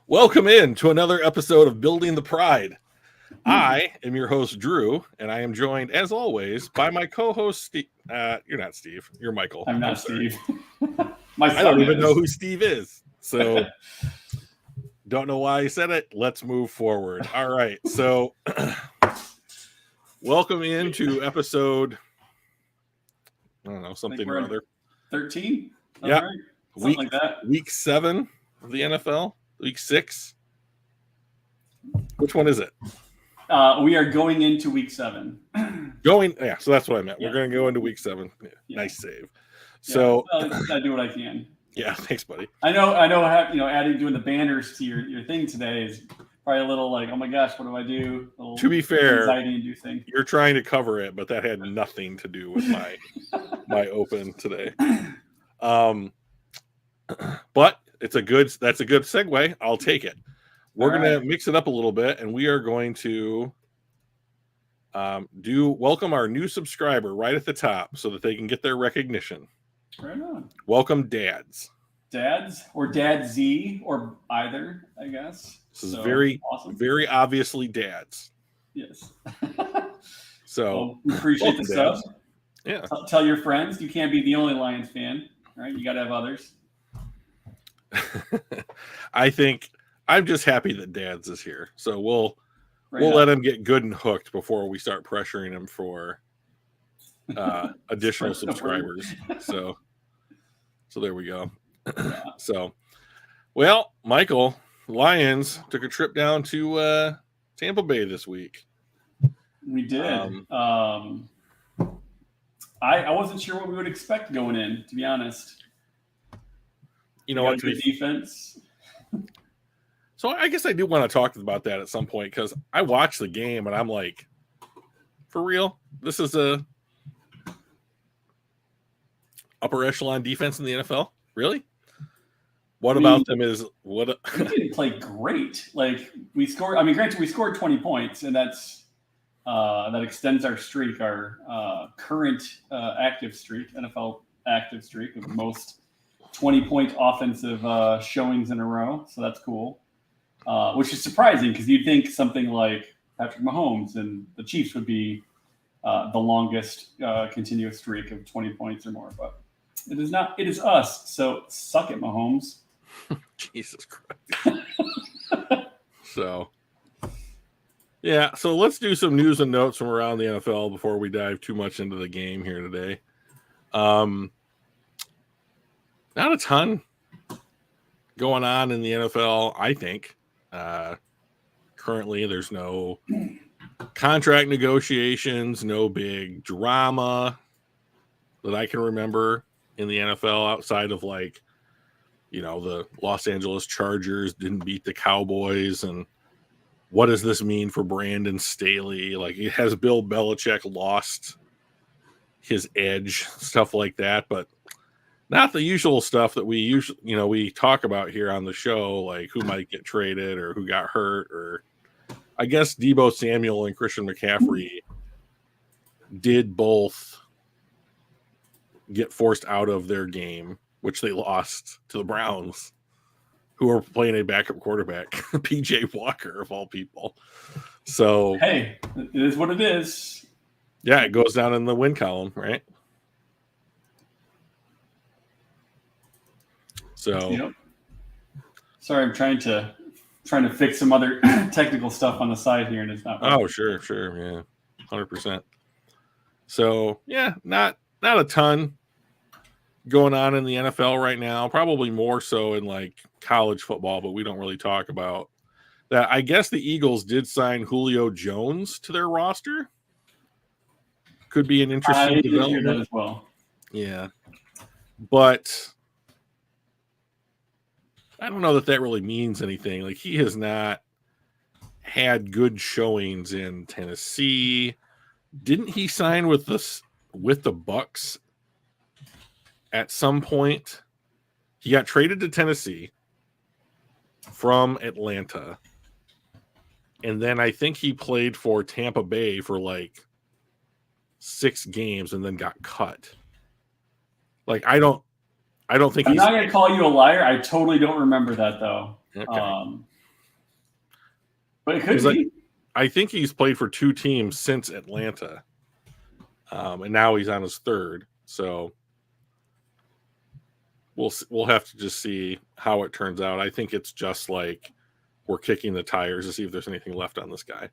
Welcome in to another episode of Building the Pride. I am your host, Drew, and I am joined, as always, by my co-host, Steve. You're not Steve. You're Michael. I'm not Steve. I don't even know who Steve is. So, don't know why I said it. Let's move forward. All right. So, welcome into episode, I don't know, something or other. 13? Yeah. Right? Something like that. Week 7 of the NFL. Week 6. Which one is it? We are going into week 7. So that's what I meant. Yeah. We're going to go into week 7. Yeah. Nice save. Yeah. So I do what I can. Yeah, thanks, buddy. I know. Doing the banners to your thing today is probably a little like, oh my gosh, what do I do? To be fair, thing. You're trying to cover it, but that had nothing to do with my open today. But that's a good segue. I'll take it. We're going to mix it up a little bit, and we are going to welcome our new subscriber right at the top so that they can get their recognition. Right on. Welcome, dads. Dads or Dad Z or either, I guess. This is very awesome. Very obviously dads. Yes. So we appreciate the sub. Yeah. Tell your friends. You can't be the only Lions fan, right? You got to have others. I think I'm just happy that Dads is here. So we'll let him get good and hooked before we start pressuring him for additional subscribers. So there we go. Yeah. So, well, Michael, Lions took a trip down to Tampa Bay this week. We did. I wasn't sure what we would expect going in, to be honest. You know what? Good defense. So I guess I do want to talk about that at some point because I watched the game and I'm like, for real? This is a upper echelon defense in the NFL? Really? What about them is what? We didn't play great. Like we scored. I mean, granted, we scored 20 points, and that's that extends our streak, our current active streak, NFL active streak of most 20-point offensive showings in a row. So that's cool. Which is surprising because you'd think something like Patrick Mahomes and the Chiefs would be the longest continuous streak of 20 points or more, but it is not. It is us. So suck it, Mahomes. Jesus Christ. So let's do some news and notes from around the NFL before we dive too much into the game here today. Not a ton going on in the NFL, I think. Currently, there's no contract negotiations, no big drama that I can remember in the NFL outside of the Los Angeles Chargers didn't beat the Cowboys. And what does this mean for Brandon Staley? Has Bill Belichick lost his edge, stuff like that, but not the usual stuff that we talk about here on the show, like who might get traded or who got hurt, or I guess Deebo Samuel and Christian McCaffrey did both get forced out of their game, which they lost to the Browns, who are playing a backup quarterback, PJ Walker of all people. So hey, it is what it is. Yeah, it goes down in the win column, right? So, yep. Sorry, I'm trying to fix some other technical stuff on the side here, and it's not working. Oh, sure, yeah, 100%. So, yeah, not a ton going on in the NFL right now. Probably more so in college football, but we don't really talk about that. I guess the Eagles did sign Julio Jones to their roster. Could be an interesting development. That as well. Yeah, but I don't know that really means anything. He has not had good showings in Tennessee. Didn't he sign with the Bucks at some point? He got traded to Tennessee from Atlanta. And then I think he played for Tampa Bay for 6 games and then got cut. I don't think I'm not going to call you a liar. I totally don't remember that though. Okay. But it could be. I think he's played for 2 teams since Atlanta, and now he's on his 3rd. So we'll have to just see how it turns out. I think it's just like we're kicking the tires to see if there's anything left on this guy.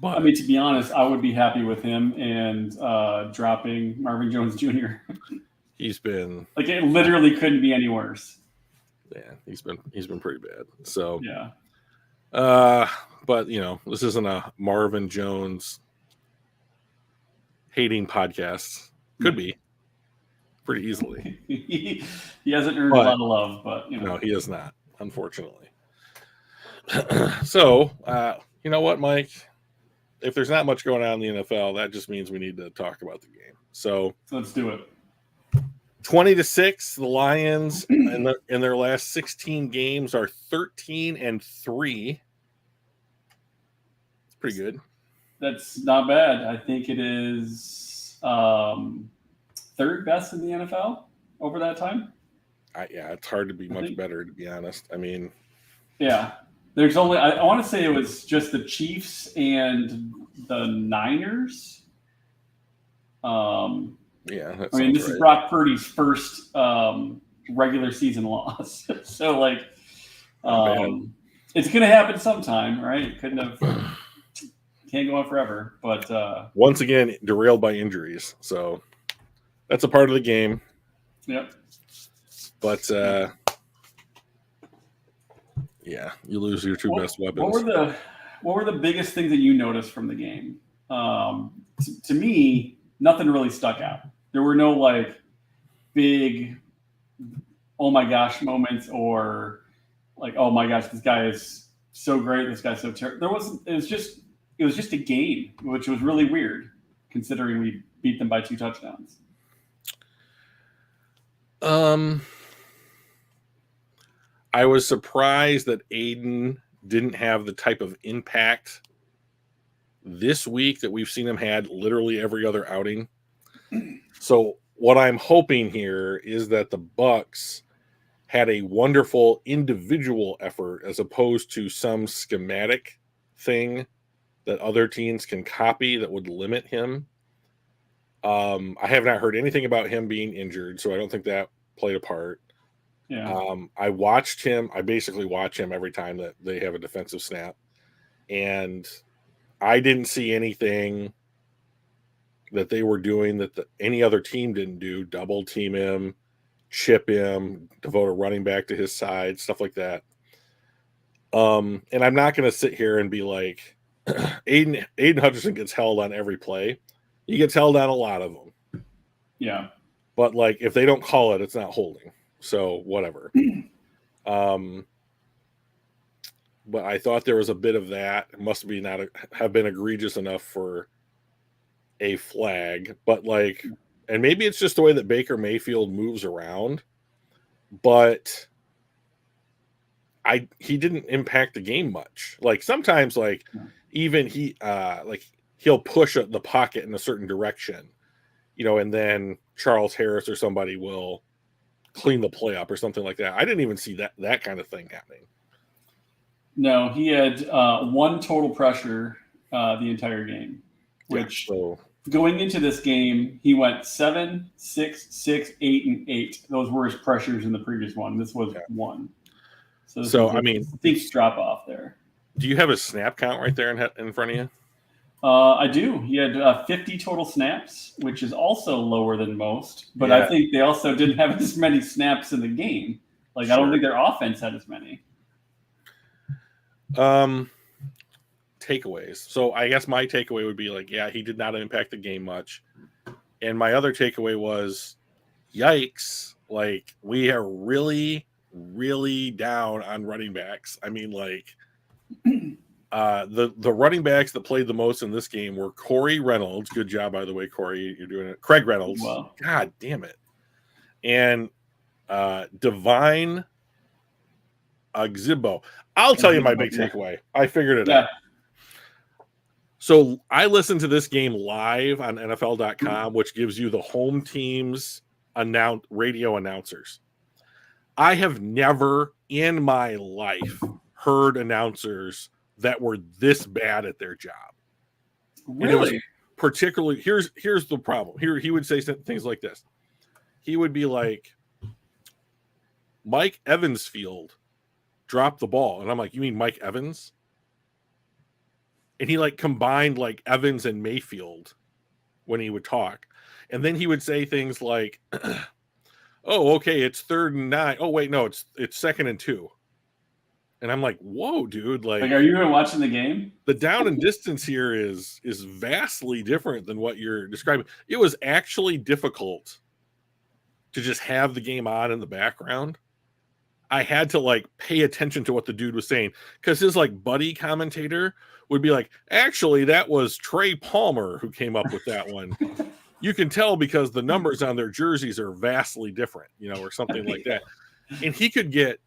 But I mean, to be honest, I would be happy with him and dropping Marvin Jones Jr. He's been like it literally couldn't be any worse. Yeah, he's been pretty bad. So yeah. But this isn't a Marvin Jones hating podcast. Could be pretty easily. he hasn't earned a lot of love, but no, he has not, unfortunately. So you know what, Mike? If there's not much going on in the NFL, that just means we need to talk about the game. So let's do it. 20-6, the Lions in their last 16 games are 13-3. It's pretty good. That's not bad. I think it is 3rd best in the NFL over that time. Yeah, it's hard to be much better, to be honest. I mean, yeah. There's only I want to say it was just the Chiefs and the Niners. Yeah, I mean, this is Brock Purdy's first regular season loss. So, like, it's going to happen sometime, right? Can't go on forever. But once again, derailed by injuries. So that's a part of the game. Yep. But yeah, you lose your 2 best weapons. What were the biggest things that you noticed from the game? To me, nothing really stuck out. There were no like big, oh my gosh moments or like, oh my gosh, this guy is so great. This guy's so terrible. It was just a game, which was really weird considering we beat them by 2 touchdowns. I was surprised that Aiden didn't have the type of impact this week that we've seen him had literally every other outing. So what I'm hoping here is that the Bucs had a wonderful individual effort as opposed to some schematic thing that other teams can copy that would limit him. I have not heard anything about him being injured, so I don't think that played a part. Yeah. I watched him. I basically watch him every time that they have a defensive snap. And I didn't see anything that they were doing that any other team didn't do. Double team him, chip him, devote a running back to his side, stuff like that. And I'm not going to sit here and be like, Aiden Hutchinson gets held on every play. He gets held on a lot of them. Yeah. But like, if they don't call it, it's not holding. So whatever. But I thought there was a bit of that. It must be not have been egregious enough for a flag. But like, and maybe it's just the way that Baker Mayfield moves around. But he didn't impact the game much. Like sometimes, like even he'll push the pocket in a certain direction, and then Charles Harris or somebody will clean the play up or something like that. I didn't even see that kind of thing happening. No, he had 1 total pressure the entire game, which going into this game, he went 7, 6, 6, 8, and 8. Those were his pressures in the previous one. This was 1. So I mean, steep drop off there. Do you have a snap count right there in front of you? I do. He had 50 total snaps, which is also lower than most. But I think they also didn't have as many snaps in the game. Like, sure. I don't think their offense had as many. Takeaways. So I guess my takeaway would be like, yeah, he did not impact the game much. And my other takeaway was, yikes, like we are really, really down on running backs. I mean, like the running backs that played the most in this game were Corey Reynolds. Good job, by the way, Corey. You're doing it. Craig Reynolds. Wow. God damn it. And Divine Agzibo. I'll tell you my big takeaway. I figured it out. So I listened to this game live on NFL.com, which gives you the home team's radio announcers. I have never in my life heard announcers that were this bad at their job. Really? And it was particularly, here's the problem. Here he would say things like this. He would be like, Mike Evansfield dropped the ball. And I'm like, you mean Mike Evans? And he like combined like Evans and Mayfield when he would talk. And then he would say things like, oh, okay, it's 3rd and 9. Oh, wait, no, it's 2nd and 2. And I'm like, whoa, dude. Like, are you even watching the game? The down and distance here is vastly different than what you're describing. It was actually difficult to just have the game on in the background. I had to like pay attention to what the dude was saying because his like buddy commentator would be like, actually, that was Trey Palmer who came up with that one. You can tell because the numbers on their jerseys are vastly different, or something like that. And he could get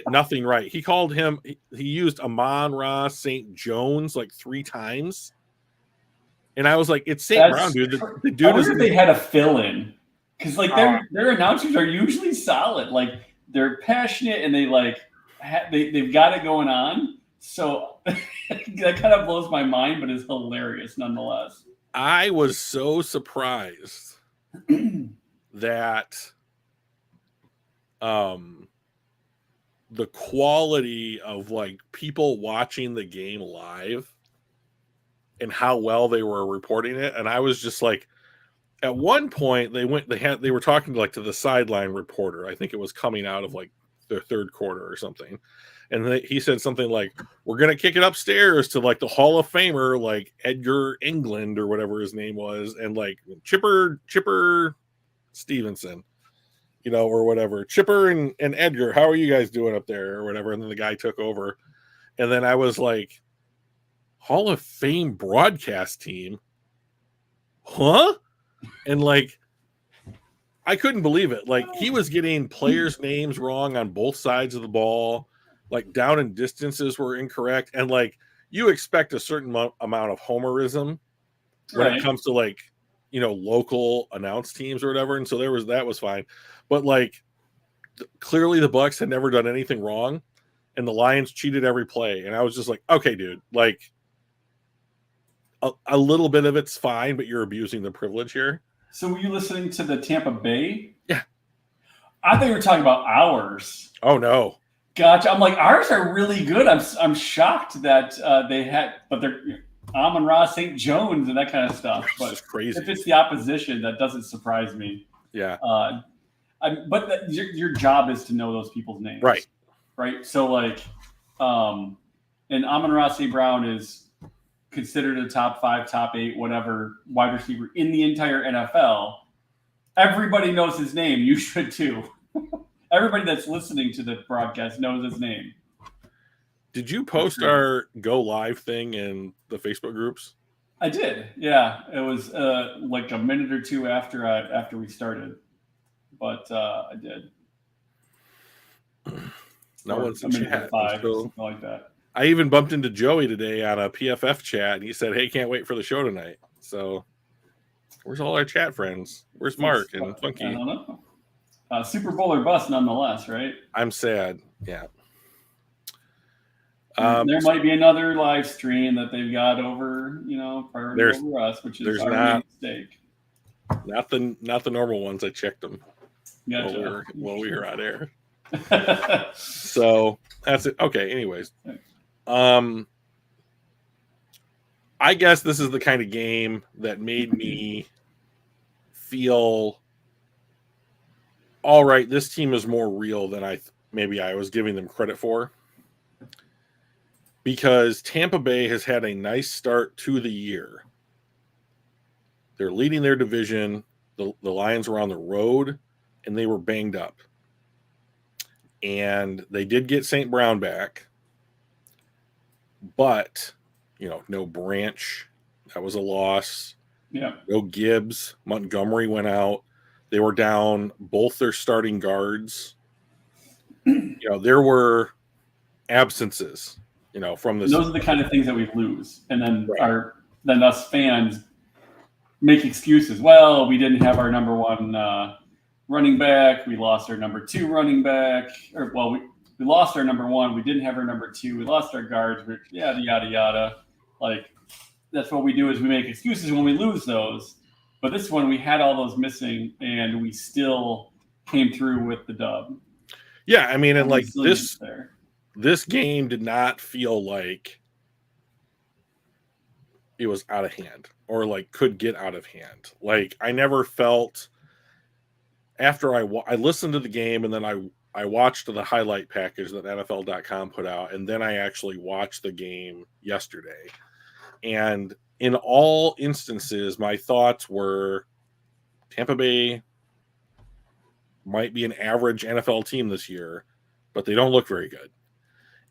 nothing right. He called him, he used Amon-Ra St. Jones like 3 times. And I was like, it's St. Brown, dude. The dude I wonder if they had a fill-in. Because like their announcers are usually solid. Like they're passionate and they like they've got it going on. So that kind of blows my mind, but it's hilarious nonetheless. I was so surprised that the quality of like people watching the game live and how well they were reporting it. And I was just like, at one point they were talking to the sideline reporter. I think it was coming out of like their 3rd quarter or something. And he said something like, we're going to kick it upstairs to like the Hall of Famer, like Edgar England or whatever his name was. And like Chipper Stevenson, or whatever. Chipper and Edgar, how are you guys doing up there or whatever? And then the guy took over. And then I was like, Hall of Fame broadcast team? Huh? And like, I couldn't believe it. Like he was getting players' names wrong on both sides of the ball. Like down and distances were incorrect. And like, you expect a certain amount of homerism when it comes to like, local announced teams or whatever. And so that was fine. But like, clearly the Bucs had never done anything wrong and the Lions cheated every play. And I was just like, okay, dude, like a little bit of it's fine, but you're abusing the privilege here. So were you listening to the Tampa Bay? Yeah. I thought you were talking about ours. Oh no. Gotcha. I'm like, ours are really good. I'm shocked that they had, but they're Amon-Ra St. Jones and that kind of stuff. But it's crazy. If it's the opposition, that doesn't surprise me. Yeah. But your job is to know those people's names. Right. So like, and Amon-Ra St. Brown is considered a top 5, top 8, whatever wide receiver in the entire NFL. Everybody knows his name. You should too. Everybody that's listening to the broadcast knows his name. Did you post our Go Live thing in the Facebook groups? I did. Yeah, it was like a minute or two after we started, but I did. No one's in chat. Something like that. I even bumped into Joey today on a PFF chat, and he said, "Hey, can't wait for the show tonight." So, where's all our chat friends? Where's Mark and Funky? I don't know. Super Bowl or bust, nonetheless, right? I'm sad. Yeah. There might be another live stream that they've got over, priority over us, which is our mistake. Not the normal ones. I checked them Gotcha. while we were out air. So that's it. Okay. Anyways, I guess this is the kind of game that made me feel, all right, this team is more real than I was giving them credit for. Because Tampa Bay has had a nice start to the year. They're leading their division. The Lions were on the road, and they were banged up. And they did get St. Brown back. But, no Branch. That was a loss. Yeah. No Gibbs. Montgomery went out. They were down both their starting guards. There were absences. From this. Those are the kind of things that we lose, and then then us fans make excuses. Well, we didn't have our number one running back. We lost our number two running back. Or we lost our number one. We didn't have our number two. We lost our guards. Yada yada yada. Like that's what we do is we make excuses when we lose those. But this one we had all those missing, and we still came through with the dub. Yeah, I mean, and like there. This game did not feel like it was out of hand or like could get out of hand. Like I never felt after I listened to the game and then I watched the highlight package that NFL.com put out, and then I actually watched the game yesterday. And in all instances, my thoughts were Tampa Bay might be an average NFL team this year, but they don't look very good.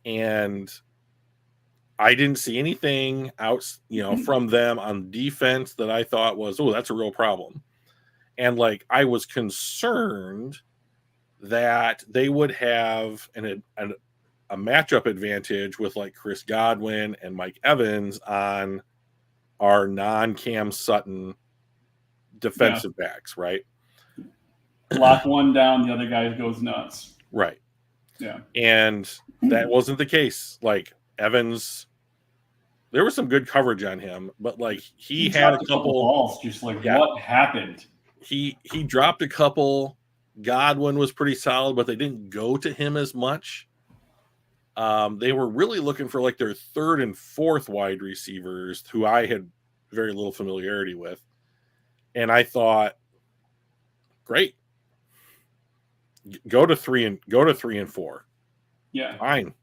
And I didn't see anything from them on defense that I thought was, oh, that's a real problem. And like I was concerned that they would have a matchup advantage with like Chris Godwin and Mike Evans on our non-Cam Sutton defensive backs, right? Lock one down, the other guy goes nuts. Right. Yeah. And that wasn't the case. Like Evans, there was some good coverage on him, but like he had a couple balls. Just like what happened? He dropped a couple. Godwin was pretty solid, but they didn't go to him as much. They were really looking for like their third and fourth wide receivers, who I had very little familiarity with. And I thought, great. Go to 3 and 4. Yeah. Fine.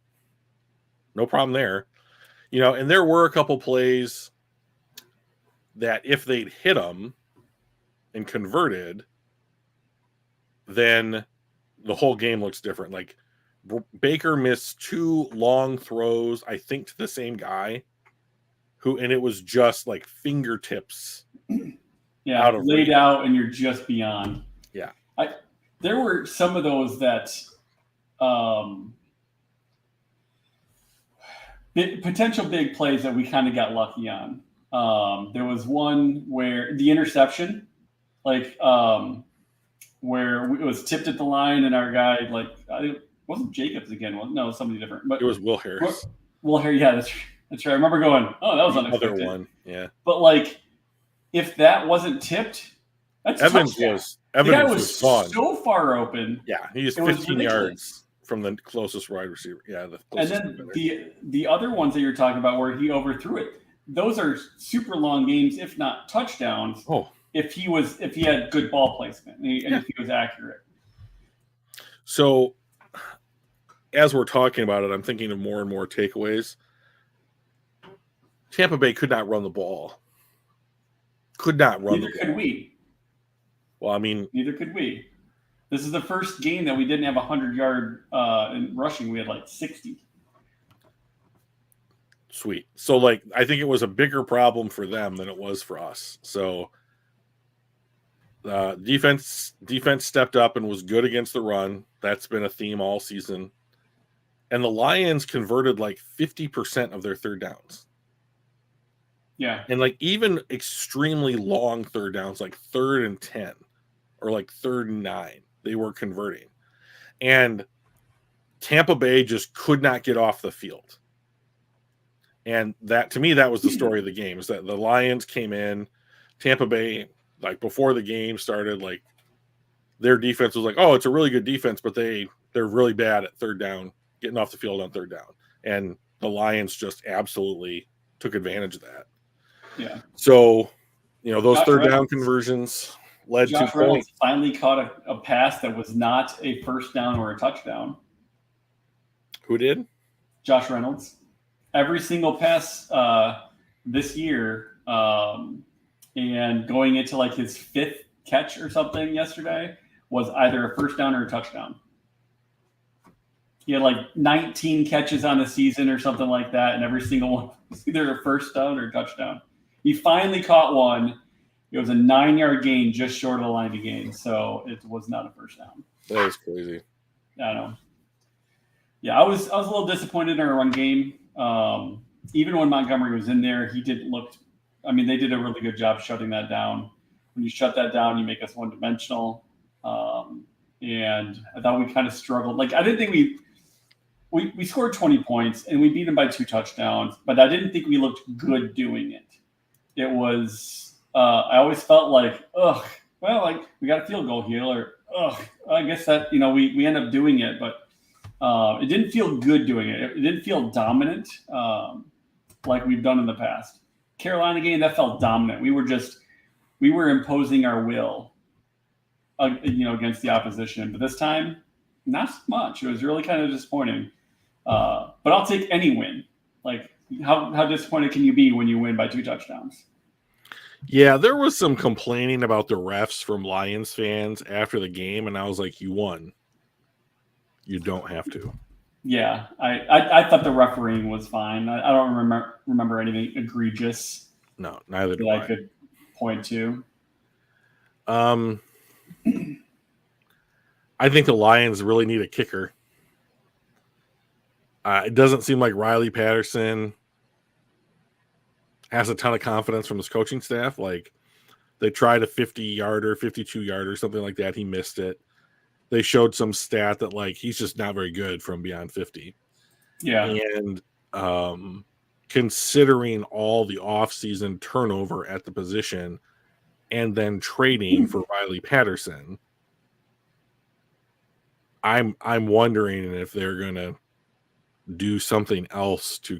No problem there. And there were a couple plays that if they'd hit them and converted, then the whole game looks different. Like Baker missed 2 long throws, I think, to the same guy and it was just like fingertips. Yeah, laid out and you're just beyond. Yeah. There were some of those that potential big plays that we kind of got lucky on. There was one where the interception, like where it was tipped at the line and our guy, like, it wasn't Jacobs again. No, somebody different. But it was Will Harris. Will Harris, yeah, that's right. I remember going, oh, that was unexpected. Other one, yeah. But like, if that wasn't tipped, that's Evans was gone. So far open. Yeah, he was 15 yards from the closest wide receiver. Yeah, and then the other ones that you're talking about where he overthrew it, those are super long games, if not touchdowns. Oh, if he had good ball placement and if he was accurate. So, as we're talking about it, I'm thinking of more and more takeaways. Tampa Bay could not run the ball. Neither could we. Well, I mean, neither could we. This is the first game that we didn't have 100-yard in rushing. We had like 60. Sweet. So, like, I think it was a bigger problem for them than it was for us. So, defense stepped up and was good against the run. That's been a theme all season. And the Lions converted like 50% of their third downs. Yeah. And like even extremely long third downs, like 3rd and 10 or like 3rd and 9, they were converting. And Tampa Bay just could not get off the field. And that, to me, that was the story of the game, is that the Lions came in, Tampa Bay, like before the game started, like their defense was like, oh, it's a really good defense, but they're really bad at third down, getting off the field on third down. And the Lions just absolutely took advantage of that. Yeah. So, those third down conversions led to Josh Reynolds finally caught a pass that was not a first down or a touchdown. Who did? Josh Reynolds. Every single pass this year, and going into like his 5th catch or something yesterday, was either a first down or a touchdown. He had like 19 catches on the season or something like that, and every single one was either a first down or a touchdown. He finally caught one. It was a 9-yard gain just short of the line to gain, so it was not a first down. That was crazy. I know. Yeah, I was a little disappointed in our run game. Even when Montgomery was in there, he didn't look I mean, they did a really good job shutting that down. When you shut that down, you make us one-dimensional. And I thought we kind of struggled. Like, I didn't think we scored 20 points and we beat them by 2 touchdowns, but I didn't think we looked good doing it. It was, I always felt like, well, like we got a field goal here, or, I guess that, we end up doing it, but it didn't feel good doing it. It didn't feel dominant like we've done in the past. Carolina game, that felt dominant. We were imposing our will, against the opposition. But this time, not so much. It was really kind of disappointing. But I'll take any win. Like, how disappointed can you be when you win by 2 touchdowns? Yeah, there was some complaining about the refs from Lions fans after the game, and I was like, you won. You don't have to. Yeah, I thought the refereeing was fine. I don't remember anything egregious. No, neither do I could point to. I think the Lions really need a kicker. It doesn't seem like Riley Patterson has a ton of confidence from his coaching staff. Like, they tried a 50-yarder, 52-yarder, something like that. He missed it. They showed some stat that, like, he's just not very good from beyond 50. Yeah. And considering all the offseason turnover at the position and then trading for Riley Patterson, I'm wondering if they're going to do something else to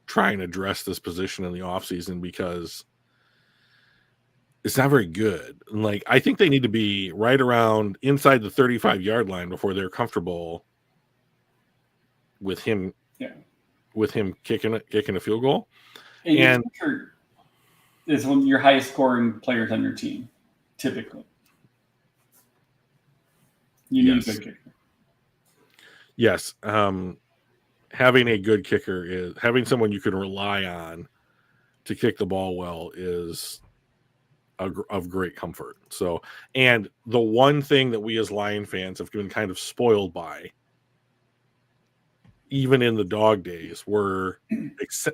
try and address this position in the offseason, because it's not very good. And, like, I think they need to be right around inside the 35-yard line before they're comfortable with him. Yeah. With him kicking a field goal. And your kicker is one of your highest scoring players on your team, typically. You need a good kicker. Yes. Having a good kicker is having someone you can rely on to kick the ball well is of great comfort. So, and the one thing that we as Lion fans have been kind of spoiled by, even in the dog days, were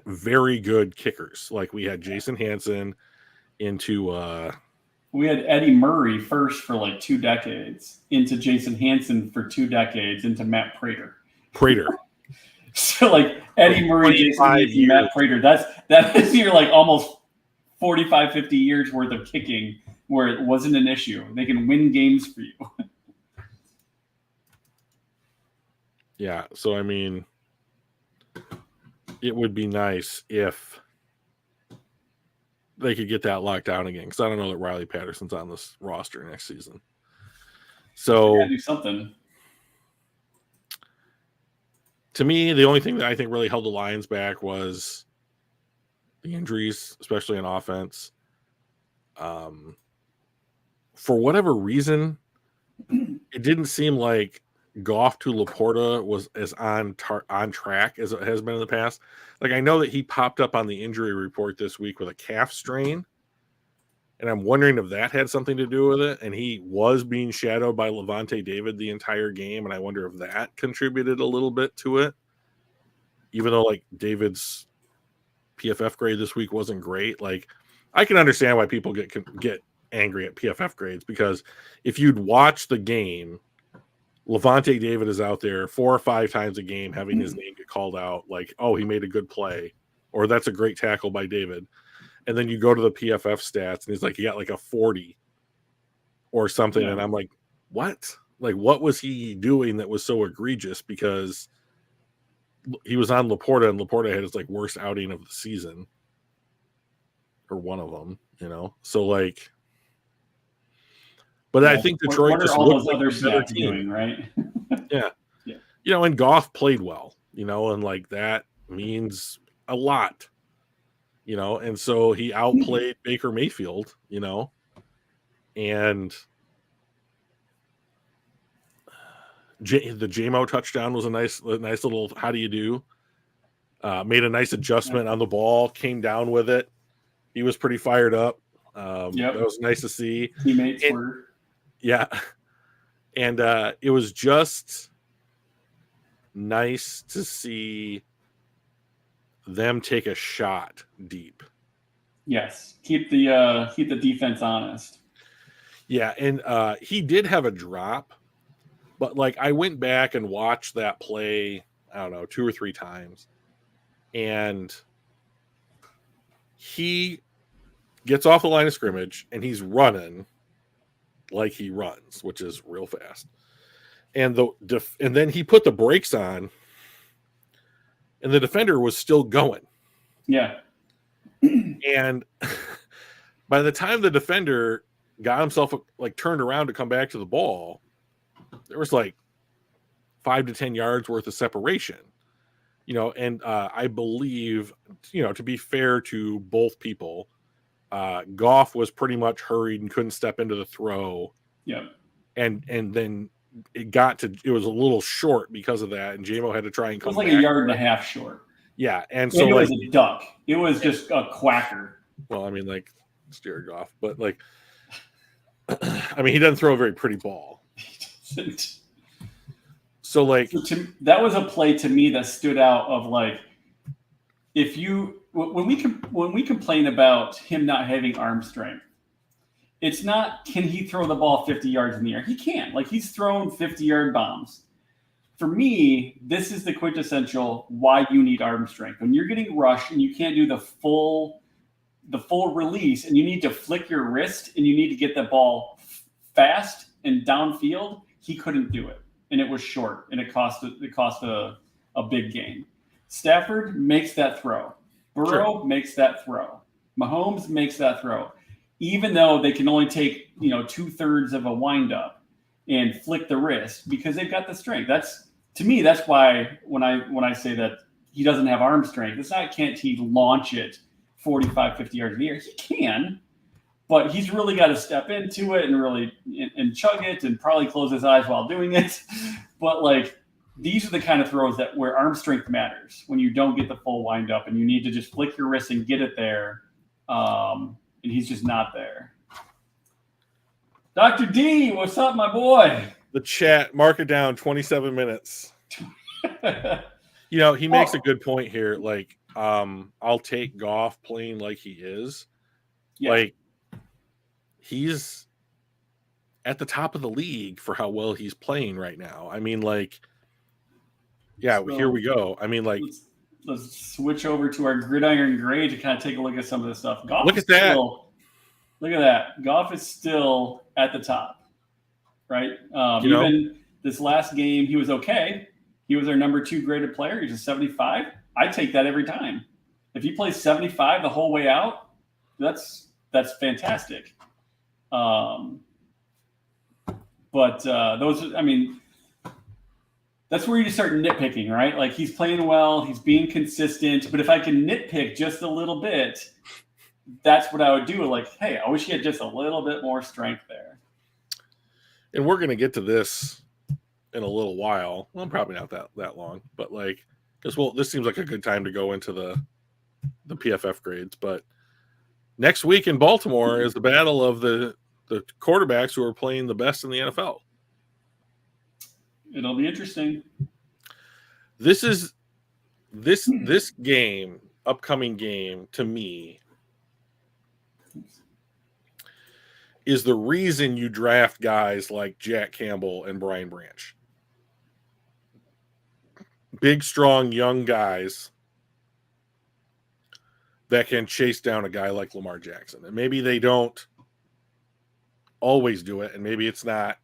very good kickers. Like, we had Jason Hansen we had Eddie Murray first for like 2 decades, into Jason Hansen for 2 decades, into Matt Prater. So, like, Eddie Murray, Jason Hansen, Matt Prater, that is your, like, almost 45, 50 years worth of kicking where it wasn't an issue. They can win games for you. Yeah, so I mean, it would be nice if they could get that locked down again, because I don't know that Riley Patterson's on this roster next season. So do something. To me, the only thing that I think really held the Lions back was the injuries, especially in offense. For whatever reason, it didn't seem like Goff to Laporta was as on track as it has been in the past. Like, I know that he popped up on the injury report this week with a calf strain, and I'm wondering if that had something to do with it. And he was being shadowed by Levante David the entire game, and I wonder if that contributed a little bit to it. Even though, like, David's PFF grade this week wasn't great, like, I can understand why people get angry at PFF grades, because if you'd watch the game, Levante David is out there 4 or 5 times a game having his name get called out, like, oh, he made a good play, or that's a great tackle by David. And then you go to the PFF stats and he's like, he got like a 40 or something. Yeah. And I'm like, what? Like, what was he doing that was so egregious? Because he was on Laporta, and Laporta had his, like, worst outing of the season, or one of them, you know? So, like, but yeah. I think Detroit just all those like other stats doing, right? Yeah. You know, and Goff played well, you know, and, like, that means a lot, you know, and so he outplayed Baker Mayfield, you know, and the JMO touchdown was a nice little how do you do. Made a nice adjustment on the ball, came down with it. He was pretty fired up. That was nice to see. Teammates were. Yeah. And it was just nice to see them take a shot deep. Yes, keep the defense honest. Yeah, and he did have a drop, but like I went back and watched that play, I don't know, 2 or 3 times, and he gets off the line of scrimmage and he's running like he runs, which is real fast. And and then he put the brakes on, and the defender was still going. Yeah. And by the time the defender got himself like turned around to come back to the ball, there was like 5 to 10 yards worth of separation. And I believe, to be fair to both people, Goff was pretty much hurried and couldn't step into the throw. Yeah. And then it was a little short because of that, and JMO had to try and come back. It was like a yard and a half short. Yeah, and so it was a duck. It was just a quacker. Well, I mean, like, it's Jared Goff, but like, I mean, he doesn't throw a very pretty ball. So like, that was a play to me that stood out of like, when we complain about him not having arm strength, it's not can he throw the ball 50 yards in the air? He can. Like, he's thrown 50-yard bombs. For me, this is the quintessential why you need arm strength. When you're getting rushed and you can't do the full release, and you need to flick your wrist and you need to get the ball fast and downfield, he couldn't do it, and it was short, and it cost a big gain. Stafford makes that throw. Burrow makes that throw. Mahomes makes that throw. Even though they can only take 2/3 of a windup and flick the wrist because they've got the strength. To me, that's why when I say that he doesn't have arm strength, it's not can't he launch it 45, 50 yards in the air. He can, but he's really got to step into it and really and chug it and probably close his eyes while doing it. But like, these are the kind of throws where arm strength matters, when you don't get the full wind up and you need to just flick your wrist and get it there. And he's just not there. Dr. D, what's up, my boy? The chat, mark it down, 27 minutes. He makes a good point here. Like, I'll take Goff playing like he is. Yeah. Like, he's at the top of the league for how well he's playing right now. I mean, like, so, here we go. I mean, like, let's switch over to our gridiron grade to kind of take a look at some of this stuff. Goff look at that. Look at that. Goff is still at the top, right? Even this last game, he was okay. He was our number 2 graded player. He's a 75. I take that every time. If he plays 75 the whole way out, that's fantastic. But that's where you start nitpicking, right? Like, he's playing well, he's being consistent. But if I can nitpick just a little bit, that's what I would do. Like, hey, I wish he had just a little bit more strength there. And we're going to get to this in a little while. Well, probably not that long, but like, because this seems like a good time to go into the PFF grades. But next week in Baltimore is the battle of the quarterbacks who are playing the best in the NFL. It'll be interesting. This game, upcoming game, to me, is the reason you draft guys like Jack Campbell and Brian Branch. Big, strong, young guys that can chase down a guy like Lamar Jackson. And maybe they don't always do it, and maybe it's not,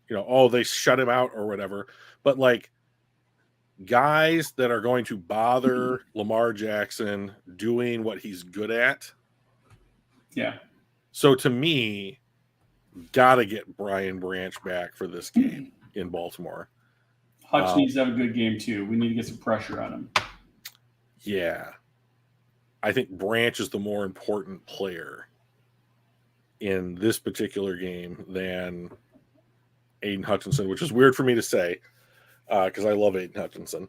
they shut him out or whatever. But like, guys that are going to bother Lamar Jackson doing what he's good at. Yeah. So to me, gotta get Brian Branch back for this game in Baltimore. Hutch needs to have a good game too. We need to get some pressure on him. Yeah. I think Branch is the more important player in this particular game than Aiden Hutchinson, which is weird for me to say because I love Aiden Hutchinson.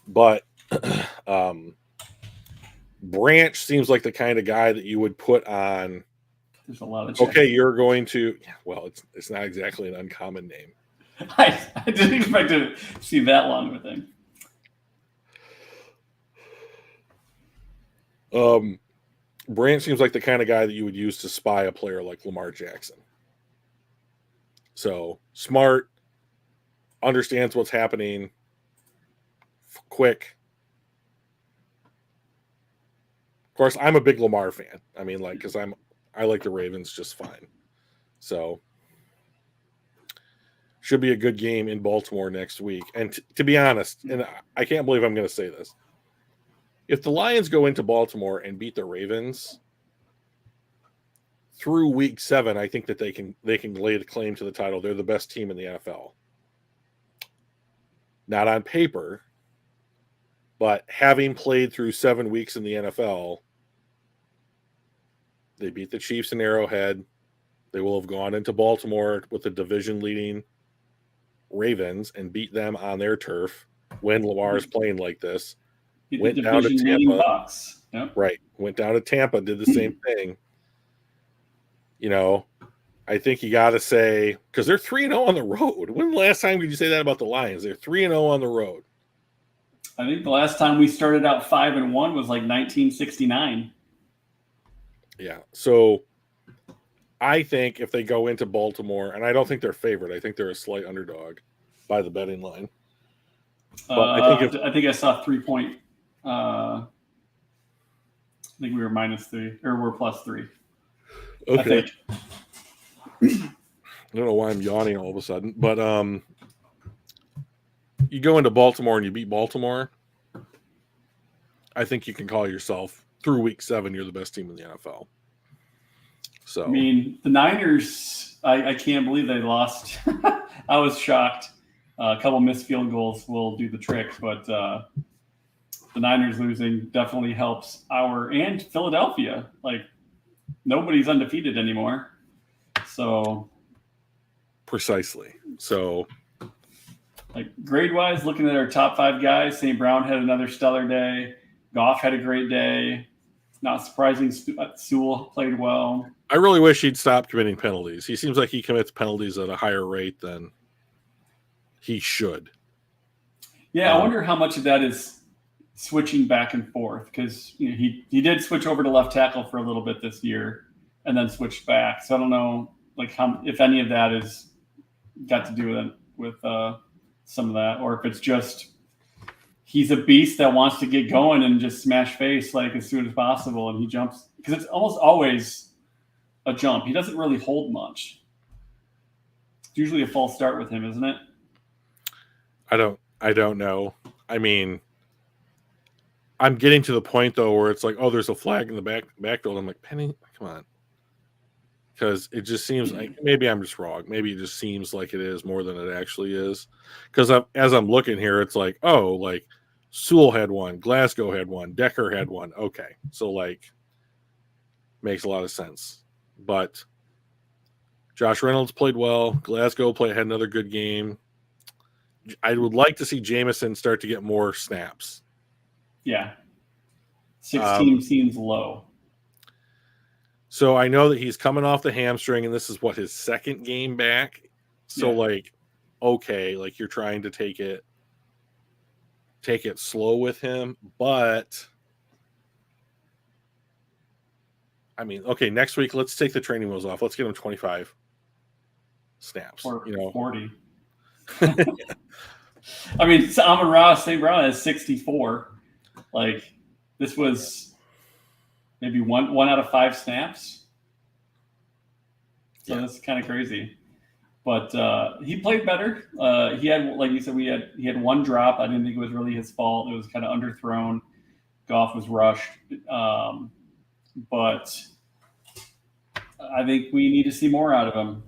But Branch seems like the kind of guy that you would put on. There's a lot of okay, you're going to. Well, it's not exactly an uncommon name. I didn't expect to see that long of a thing. Brant seems like the kind of guy that you would use to spy a player like Lamar Jackson. So smart, understands what's happening, quick. Of course, I'm a big Lamar fan. I mean, like, because I like the Ravens just fine. So should be a good game in Baltimore next week. And to be honest, and I can't believe I'm going to say this, if the Lions go into Baltimore and beat the Ravens through week 7, I think that they can lay the claim to the title. They're the best team in the NFL. Not on paper, but having played through 7 weeks in the NFL, they beat the Chiefs in Arrowhead. They will have gone into Baltimore with the division-leading Ravens and beat them on their turf when Lamar is playing like this. Went down to Tampa. Yep. Right. Went down to Tampa, did the same thing. You know, I think you got to say, because they're 3-0 on the road. When the last time did you say that about the Lions? They're 3-0 on the road. I think the last time we started out 5-1 was like 1969. Yeah. So I think if they go into Baltimore, and I don't think they're favored, I think they're a slight underdog by the betting line. But I think I saw 3-point. I think we were -3 or we're +3. Okay. I think. I don't know why I'm yawning all of a sudden, but you go into Baltimore and you beat Baltimore, I think you can call yourself through week 7 you're the best team in the NFL. So I mean, the Niners, I can't believe they lost. I was shocked. A couple missed field goals will do the trick, but the Niners losing definitely helps and Philadelphia. Like, nobody's undefeated anymore. So precisely. So like grade-wise, looking at our top 5 guys, St. Brown had another stellar day. Goff had a great day. Not surprising, Sewell played well. I really wish he'd stop committing penalties. He seems like he commits penalties at a higher rate than he should. Yeah, I wonder how much of that is switching back and forth, because he did switch over to left tackle for a little bit this year and then switched back. So I don't know if any of that is got to do with some of that, or if it's just he's a beast that wants to get going and just smash face like as soon as possible, and he jumps because it's almost always a jump. He doesn't really hold much. It's usually a false start with him, isn't it? I don't know. I mean, I'm getting to the point though where it's like, oh, there's a flag in the backfield. I'm like, Penny, come on. Because it just seems like, maybe I'm just wrong. Maybe it just seems like it is more than it actually is. Because as I'm looking here, it's like, oh, like Sewell had one, Glasgow had one, Decker had one. Okay. So like makes a lot of sense. But Josh Reynolds played well. Glasgow had another good game. I would like to see Jameson start to get more snaps. Yeah. 16 seems low. So I know that he's coming off the hamstring, and this is his second game back. So like, okay, like you're trying to take it slow with him, but I mean, okay, next week let's take the training wheels off. Let's get him 25 snaps. Or 40. Yeah. I mean, Amon-Ra St. Brown has 64. Like, this was maybe one out of 5 snaps. So that's kind of crazy. But he played better. He had, like you said, he had one drop. I didn't think it was really his fault. It was kind of underthrown. Goff was rushed. But I think we need to see more out of him.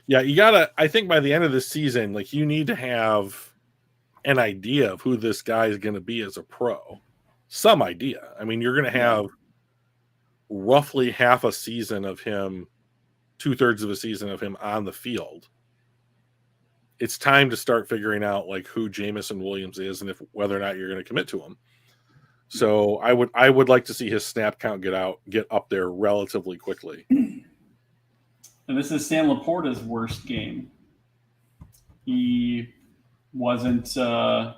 Yeah, you gotta. I think by the end of the season, like you need to have an idea of who this guy is going to be as a pro. Some idea. I mean, you're going to have roughly half a season of him, 2/3 of a season of him on the field. It's time to start figuring out like who Jameson Williams is and whether or not you're going to commit to him. So I would like to see his snap count get up there relatively quickly. And this is Sam Laporta's worst game. He wasn't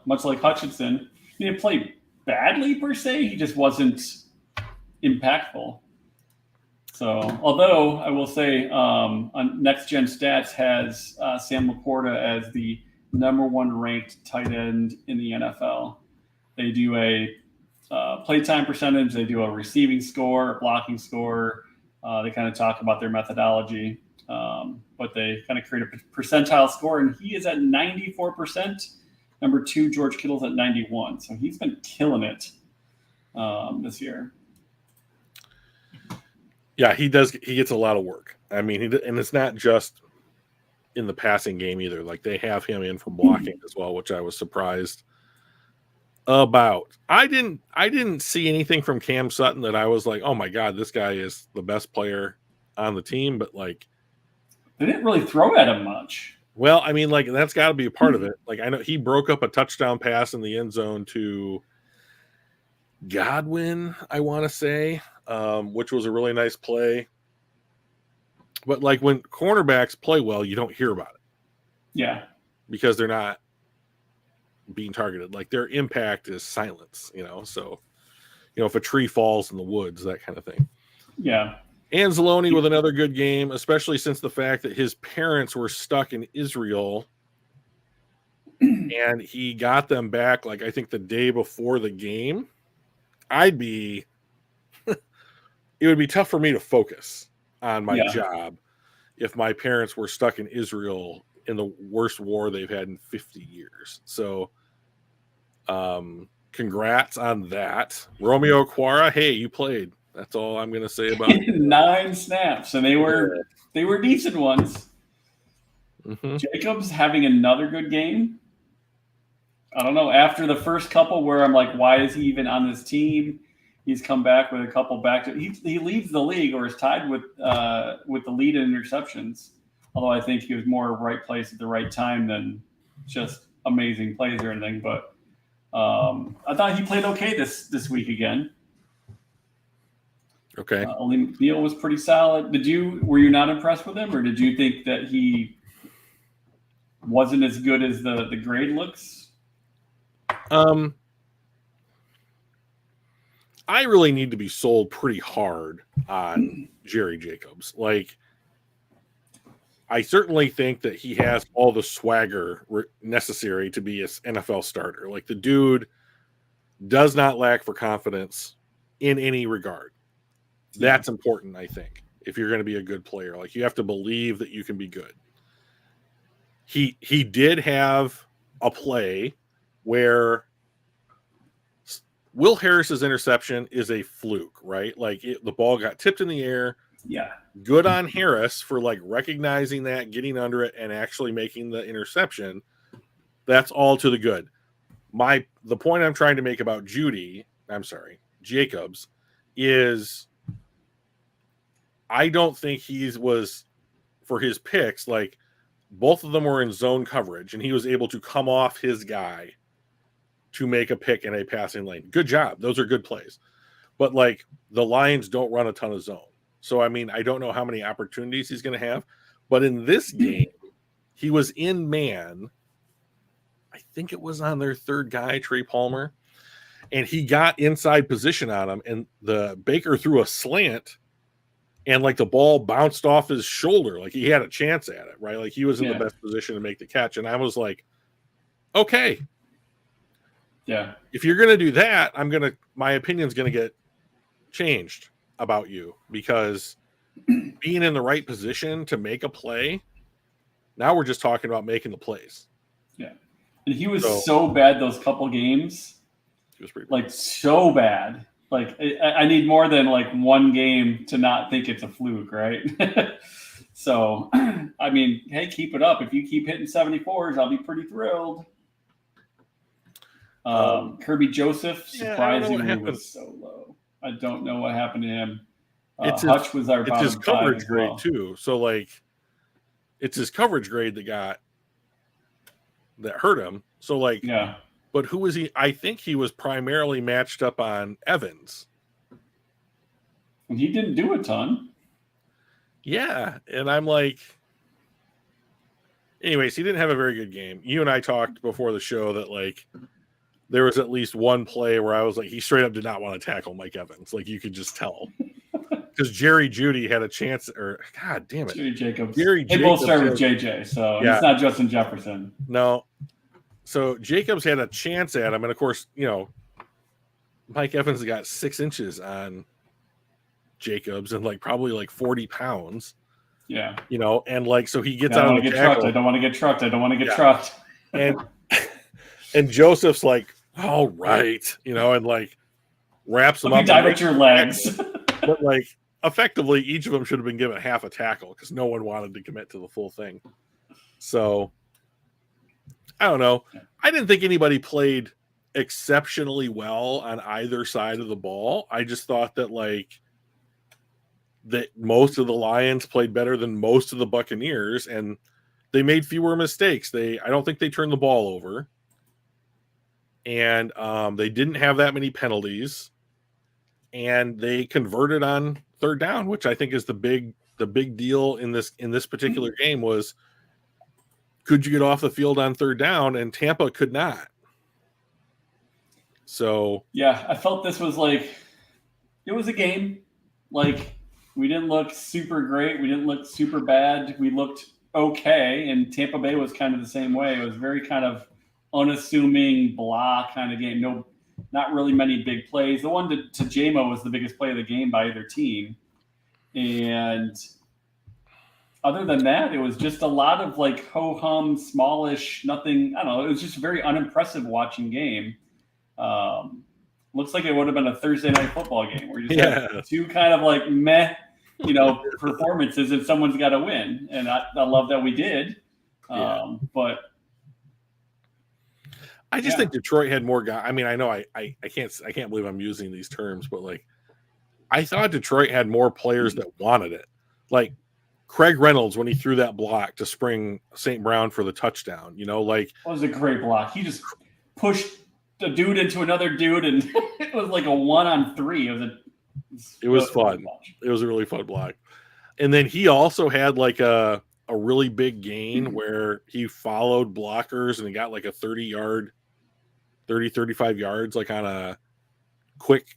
much like Hutchinson. He didn't play badly per se. He just wasn't impactful. So, although I will say, on Next Gen Stats has Sam Laporta as the #1 ranked tight end in the NFL. They do a playtime percentage, they do a receiving score, a blocking score. They kind of talk about their methodology, but they kind of create a percentile score, and he is at 94%. #2, George Kittle's at 91. So he's been killing it this year. Yeah, he does. He gets a lot of work. I mean, and it's not just in the passing game either. Like they have him in for blocking as well, which I was surprised about. I didn't see anything from Cam Sutton that I was like, oh my God, this guy is the best player on the team. But like, they didn't really throw at him much. Well, I mean, like that's got to be a part of it. Like I know he broke up a touchdown pass in the end zone to Godwin, I want to say, which was a really nice play. But like when cornerbacks play well, you don't hear about it. Yeah. Because they're not being targeted. Like their impact is silence, So, if a tree falls in the woods, that kind of thing. Yeah. Anzalone with another good game, especially since the fact that his parents were stuck in Israel and he got them back, like I think the day before the game. it would be tough for me to focus on my job if my parents were stuck in Israel in the worst war they've had in 50 years. So, congrats on that. Romeo Quara, hey, you played. That's all I'm going to say about it. 9 snaps, and they were decent ones. Mm-hmm. Jacobs having another good game. I don't know. After the first couple where I'm like, why is he even on this team? He's come back with a couple back to he leads the league or is tied with the lead in interceptions. Although I think he was more right place at the right time than just amazing plays or anything. But I thought he played okay this week again. Okay. Neal was pretty solid. Were you not impressed with him, or did you think that he wasn't as good as the grade looks? I really need to be sold pretty hard on Jerry Jacobs. Like, I certainly think that he has all the swagger necessary to be an NFL starter. Like, the dude does not lack for confidence in any regard. That's important, I think, if you're going to be a good player. Like, you have to believe that you can be good. He did have a play where Will Harris's interception is a fluke, right? Like the ball got tipped in the air. Yeah. Good on Harris for like recognizing that, getting under it, and actually making the interception. That's all to the good. The point I'm trying to make about Jacobs, is I don't think he was, for his picks, like both of them were in zone coverage, and he was able to come off his guy to make a pick in a passing lane. Good job. Those are good plays. But like the Lions don't run a ton of zone. So, I mean, I don't know how many opportunities he's going to have. But in this game, he was in man. I think it was on their third guy, Trey Palmer. And he got inside position on him. And the Baker threw a slant. And like the ball bounced off his shoulder. Like he had a chance at it, right? Like he was in the best position to make the catch. And I was like, okay. Yeah. If you're going to do that, my opinion's going to get changed about you, because being in the right position to make a play, now we're just talking about making the plays. Yeah. And he was so bad those couple games. He was pretty bad. Like so bad. Like I need more than like one game to not think it's a fluke, right? So, I mean, hey, keep it up. If you keep hitting 74s, I'll be pretty thrilled. Kirby Joseph surprisingly was so low. I don't know what happened to him. Hutch was our bottom. It's his coverage grade too. So like, it's his coverage grade that hurt him. So like, yeah. But who was he? I think he was primarily matched up on Evans, and he didn't do a ton. Yeah, and I'm like, anyways, he didn't have a very good game. You and I talked before the show that like, there was at least one play where I was like, he straight up did not want to tackle Mike Evans. Like, you could just tell. Because Jerry Jeudy had a chance, or God damn it. Jerry Jacobs. They both start with JJ, so yeah. It's not Justin Jefferson. No. So Jacobs had a chance at him, and of course, Mike Evans got 6 inches on Jacobs and like probably like 40 pounds. Yeah. And like, so he gets out of the tackle. I don't want to get trucked. I don't want to get trucked. And Joseph's like, all right, and like wraps him up. Dive at your legs. But like, effectively, each of them should have been given half a tackle because no one wanted to commit to the full thing. So I don't know. I didn't think anybody played exceptionally well on either side of the ball. I just thought that that most of the Lions played better than most of the Buccaneers, and they made fewer mistakes. I don't think they turned the ball over, and they didn't have that many penalties, and they converted on third down, which I think is the big deal in this particular game was, could you get off the field on third down? And Tampa could not. So yeah, I felt this was like, it was a game. Like, we didn't look super great. We didn't look super bad. We looked okay. And Tampa Bay was kind of the same way. It was very kind of unassuming, blah kind of game. No, not really many big plays. The one to JMO was the biggest play of the game by either team. And other than that, it was just a lot of like ho-hum, smallish, nothing. I don't know. It was just a very unimpressive watching game. Looks like it would have been a Thursday night football game where you just had two kind of like meh, performances, and someone's got to win. And I love that we did. But I just think Detroit had more guys. I mean, I know I can't believe I'm using these terms, but like, I thought Detroit had more players that wanted it. Like Craig Reynolds, when he threw that block to spring St. Brown for the touchdown, like that was a great block. He just pushed a dude into another dude, and it was like a 1-on-3. It was fun. It was a really fun block. And then he also had like a really big gain where he followed blockers and he got like a 35 yards, like on a quick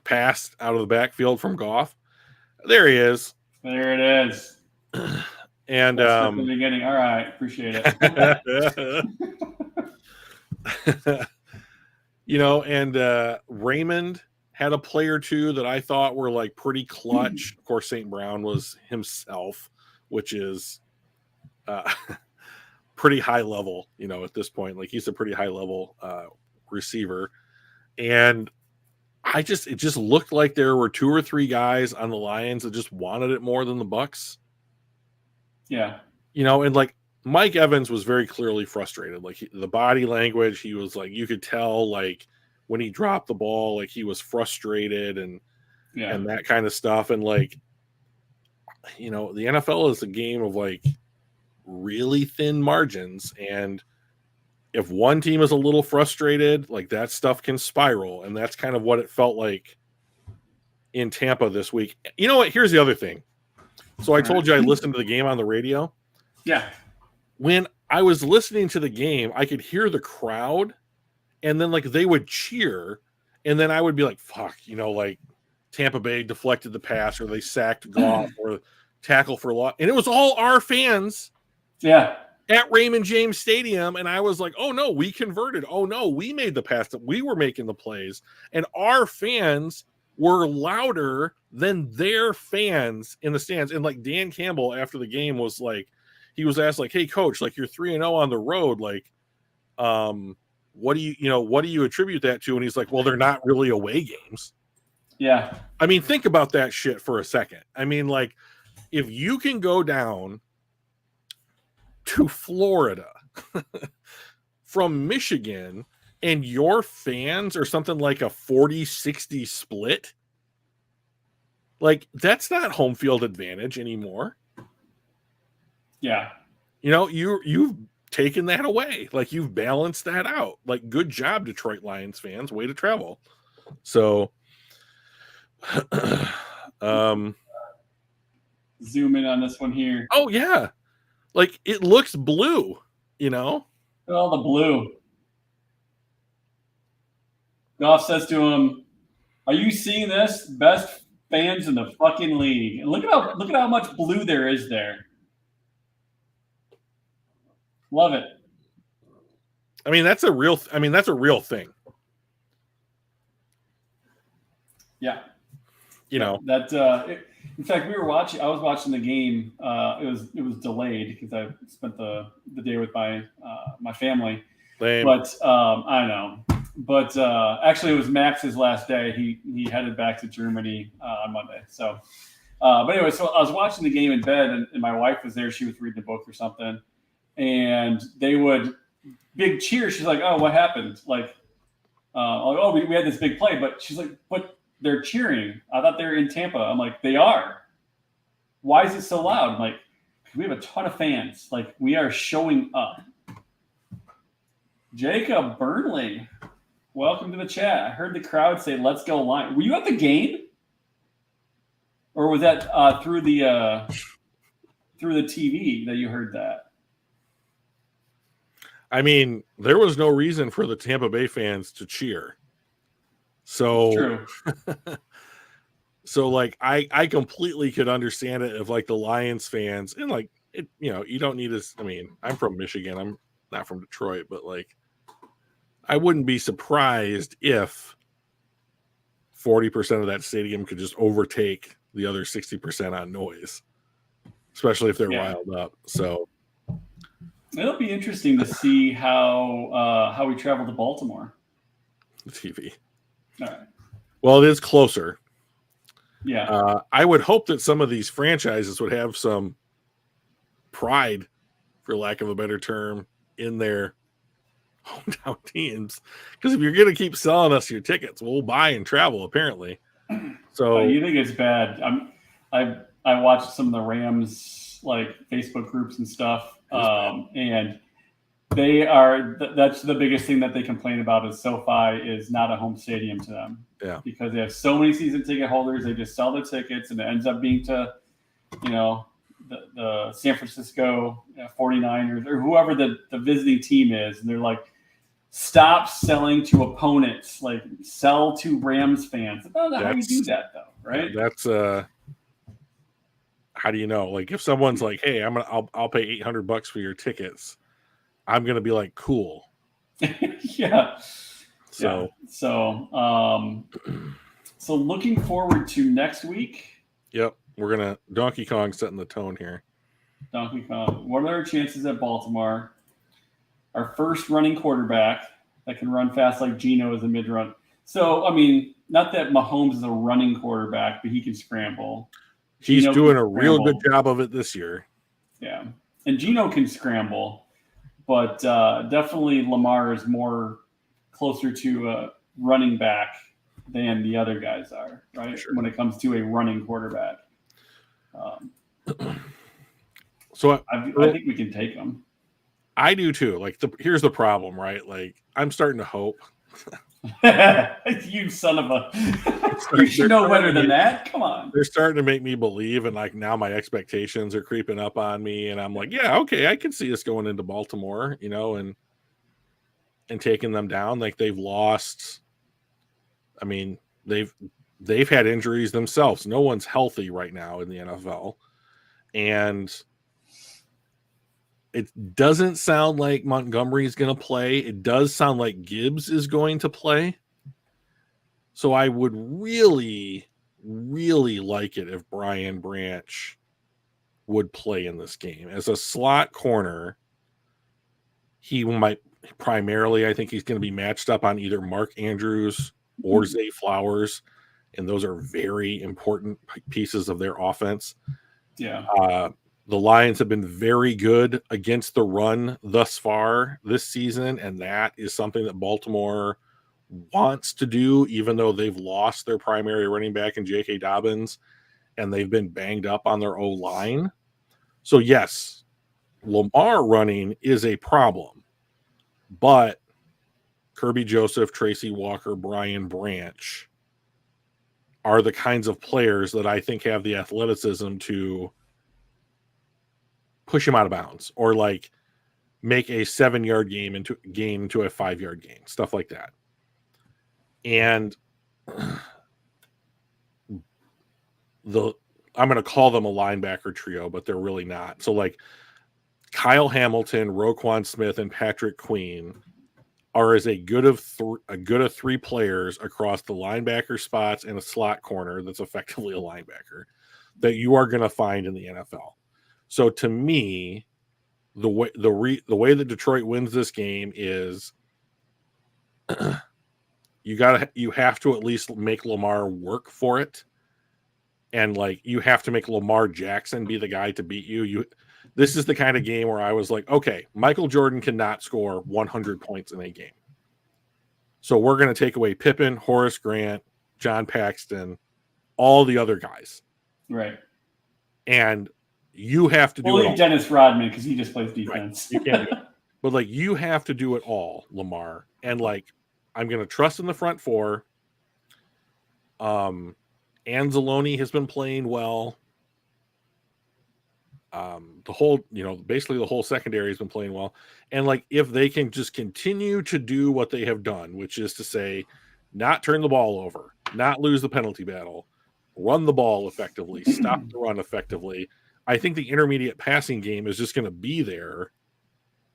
pass out of the backfield from Goff. There he is. There it is. And that's the beginning. All right, appreciate it. And Raymond had a play or two that I thought were like pretty clutch. Of course, St. Brown was himself, which is pretty high level, at this point. Like, he's a pretty high level receiver. And it just looked like there were 2 or 3 guys on the Lions that just wanted it more than the Bucs. Yeah. And like Mike Evans was very clearly frustrated. Like, the body language, he was like, you could tell, like, when he dropped the ball, like, he was frustrated and that kind of stuff. And like, the NFL is a game of like really thin margins. And if one team is a little frustrated, like, that stuff can spiral. And that's kind of what it felt like in Tampa this week. You know what? Here's the other thing. So I told you I listened to the game on the radio. Yeah. When I was listening to the game, I could hear the crowd, and then like they would cheer, and then I would be like, fuck, like Tampa Bay deflected the pass, or they sacked Goff, or tackle for loss. And it was all our fans. Yeah. At Raymond James Stadium. And I was like, oh no, we converted. Oh no, we made the pass, that we were making the plays. And our fans were louder than their fans in the stands. And like Dan Campbell after the game was like, he was asked like, hey coach, like, you're 3-0 on the road. Like, what do you attribute that to? And he's like, well, they're not really away games. Yeah. I mean, think about that shit for a second. I mean, like, if you can go down to Florida from Michigan and your fans are something like a 40-60 split, like, that's not home field advantage anymore. Yeah. You've taken that away. Like, you've balanced that out. Like, good job, Detroit Lions fans. Way to travel. So, zoom in on this one here. Oh yeah. Like, it looks blue, Look at all the blue. Goff says to him, "Are you seeing this? Best fans in the fucking league. And look at how much blue there is there. Love it." I mean, that's a real thing. Yeah. You know that. In fact, I was watching the game. It was delayed because I spent the day with my family. Lame. But I know. But actually, it was Max's last day. He headed back to Germany on Monday. So, but anyway, so I was watching the game in bed, and my wife was there. She was reading a book or something, and they would big cheer. She's like, "Oh, what happened?" Like, "Oh, we had this big play," but she's like, "But they're cheering. I thought they were in Tampa." I'm like, "They are. Why is it so loud?" I'm like, "We have a ton of fans. Like, we are showing up." Jacob Burnley, welcome to the chat. I heard the crowd say, "Let's go Lions." Were you at the game, or was that through the TV that you heard that? I mean, there was no reason for the Tampa Bay fans to cheer. So True. So like I completely could understand it if like the Lions fans and like it, you know, you don't need to. I mean, I'm from Michigan. I'm not from Detroit, but like I wouldn't be surprised if 40% of that stadium could just overtake the other 60% on noise, especially if they're riled up. So it'll be interesting to see how we travel to Baltimore. TV. All right. Well, it is closer. Yeah. I would hope that some of these franchises would have some pride, for lack of a better term, in their hometown teams. Because if you're going to keep selling us your tickets, we'll buy and travel, apparently. So you think it's bad? I watched some of the Rams like Facebook groups and stuff, and they are. That's the biggest thing that they complain about is SoFi is not a home stadium to them. Yeah, because they have so many season ticket holders, they just sell their tickets, and it ends up being to, the San Francisco 49ers or whoever the visiting team is, and they're like, stop selling to opponents, like sell to Rams fans. I don't know how you do that though, right? Yeah, that's how do you know? Like if someone's like, "Hey, I'll pay $800 for your tickets," I'm gonna be like, "Cool." Yeah. So so looking forward to next week. Yep, we're gonna Donkey Kong setting the tone here. Donkey Kong. What are our chances at Baltimore? Our first running quarterback that can run fast like Geno is a mid-run. So, I mean, not that Mahomes is a running quarterback, but he can scramble. He's doing a real good job of it this year. Yeah. And Geno can scramble, but definitely Lamar is more closer to a running back than the other guys are, right? Sure. When it comes to a running quarterback. So I think we can take them. I do too. Like here's the problem, right? Like I'm starting to hope. You son of a! You should know better than that. Come on. They're starting to make me believe, and like now my expectations are creeping up on me, and I'm like, yeah, okay, I can see us going into Baltimore, and taking them down. Like they've lost. I mean, they've had injuries themselves. No one's healthy right now in the NFL, and it doesn't sound like Montgomery is going to play. It does sound like Gibbs is going to play. So I would really, really like it if Brian Branch would play in this game. As a slot corner, he might primarily, I think he's going to be matched up on either Mark Andrews or Zay Flowers. And those are very important pieces of their offense. Yeah. The Lions have been very good against the run thus far this season, and that is something that Baltimore wants to do, even though they've lost their primary running back in J.K. Dobbins, and they've been banged up on their O-line. So, yes, Lamar running is a problem, but Kirby Joseph, Tracy Walker, Brian Branch are the kinds of players that I think have the athleticism to push him out of bounds or like make a 7-yard gain into a 5-yard gain, stuff like that. And I'm going to call them a linebacker trio, but they're really not. So like Kyle Hamilton, Roquan Smith, and Patrick Queen are as a good of three players across the linebacker spots and a slot corner that's effectively a linebacker that you are going to find in the NFL. So to me, the way that Detroit wins this game is you have to at least make Lamar work for it. And like you have to make Lamar Jackson be the guy to beat you. This is the kind of game where I was like, okay, Michael Jordan cannot score 100 points in a game. So we're going to take away Pippen, Horace Grant, John Paxton, all the other guys. Right. And you have to do it all. Dennis Rodman because he just plays defense. Right. You can't do it. But like you have to do it all, Lamar. And like I'm going to trust in the front four. Anzalone has been playing well. Basically the whole secondary has been playing well. And like if they can just continue to do what they have done, which is to say, not turn the ball over, not lose the penalty battle, run the ball effectively, stop the run effectively, I think the intermediate passing game is just going to be there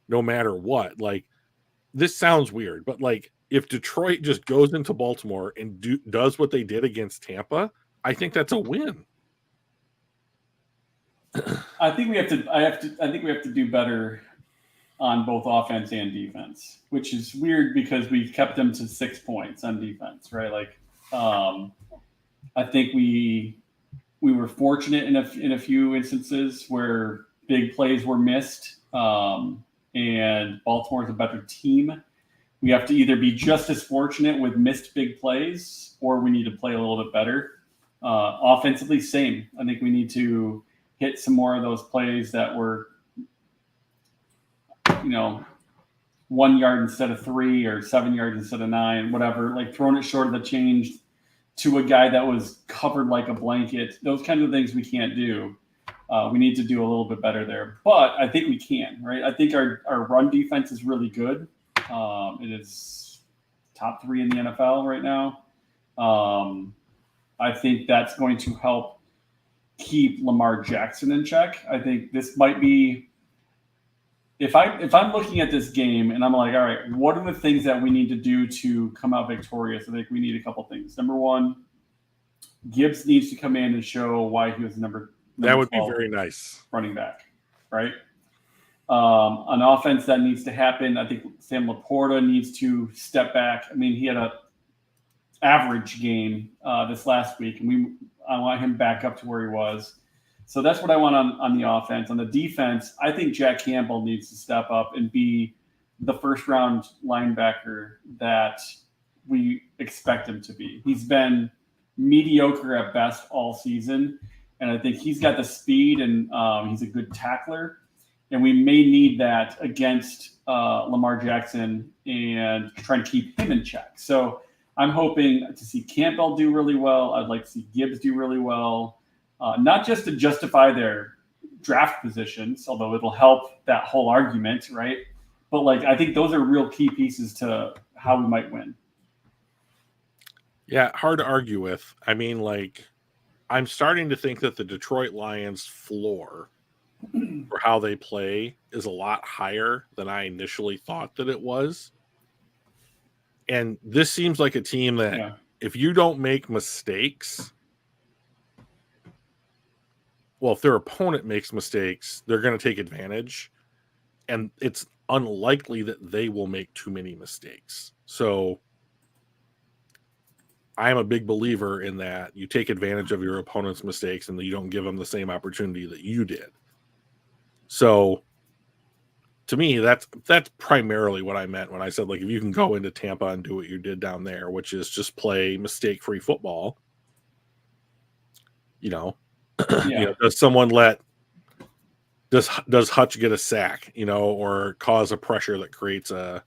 no matter what. Like this sounds weird, but like if Detroit just goes into Baltimore and does what they did against Tampa, I think that's a win. I think we have to do better on both offense and defense, which is weird because we've kept them to 6 points on defense, right? Like, I think we were fortunate in a few instances where big plays were missed, and Baltimore is a better team. We have to either be just as fortunate with missed big plays, or we need to play a little bit better. Offensively, same. I think we need to hit some more of those plays that were, 1 yard instead of 3 or 7 yards instead of 9, whatever, like throwing it short of the change to a guy that was covered like a blanket. Those kinds of things we can't do. We need to do a little bit better there, but I think we can, right? I think our run defense is really good. It is top 3 in the NFL right now. I think that's going to help keep Lamar Jackson in check. I think this might be, if I'm looking at this game and I'm like, all right, what are the things that we need to do to come out victorious? I think we need a couple things. Number one, Gibbs needs to come in and show why he was number that would be very nice running back, right? An offense that needs to happen. I think Sam Laporta needs to step back. I mean, he had a average game this last week, and I want him back up to where he was. So that's what I want on the offense. On the defense, I think Jack Campbell needs to step up and be the first-round linebacker that we expect him to be. He's been mediocre at best all season, and I think he's got the speed, and he's a good tackler. And we may need that against Lamar Jackson and try to keep him in check. So I'm hoping to see Campbell do really well. I'd like to see Gibbs do really well, not just to justify their draft positions, although it'll help that whole argument, right? But like, I think those are real key pieces to how we might win. Yeah, hard to argue with. I mean, like, I'm starting to think that the Detroit Lions floor for how they play is a lot higher than I initially thought that it was. And this seems like a team that if you don't make mistakes, well, if their opponent makes mistakes, they're going to take advantage. And it's unlikely that they will make too many mistakes. So I'm a big believer in that you take advantage of your opponent's mistakes and that you don't give them the same opportunity that you did. So to me, that's primarily what I meant when I said, like, if you can go into Tampa and do what you did down there, which is just play mistake-free football, does someone does Hutch get a sack, or cause a pressure that creates a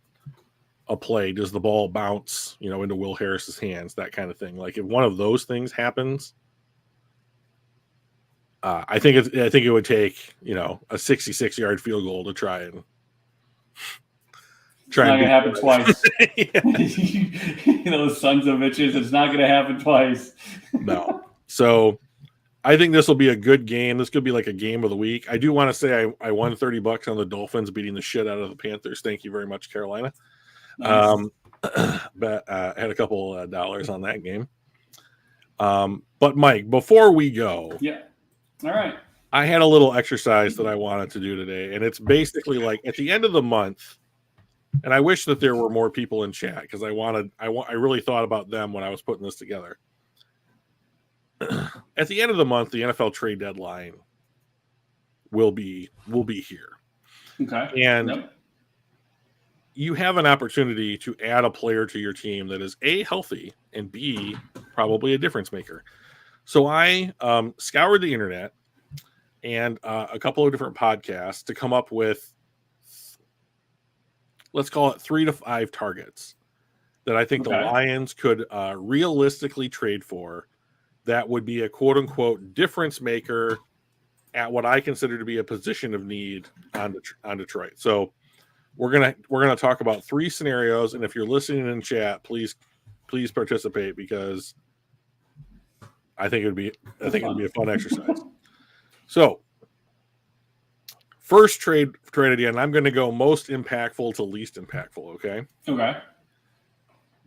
play? Does the ball bounce, into Will Harris's hands? That kind of thing. Like if one of those things happens, I think it would take, a 66-yard field goal to try and It's not going to happen twice. Yeah. Those sons of bitches. It's not going to happen twice. No. So I think this will be a good game. This could be like a game of the week. I do want to say I won $30 on the Dolphins beating the shit out of the Panthers. Thank you very much, Carolina. Nice. But I had a couple dollars on that game. But Mike, before we go, Yeah. All right. I had a little exercise that I wanted to do today, and it's basically like at the end of the month. And I wish that there were more people in chat because I really thought about them when I was putting this together. At the end of the month, the NFL trade deadline will be here. Okay. And you have an opportunity to add a player to your team that is A, healthy, and B, probably a difference maker. So I scoured the internet and a couple of different podcasts to come up with, let's call it 3 to 5 targets that I think the Lions could realistically trade for that would be a quote unquote difference maker at what I consider to be a position of need on Detroit. So we're gonna talk about 3 scenarios, and if you're listening in chat, please participate because I think it would be a fun exercise. So first trade idea, and I'm going to go most impactful to least impactful. Okay.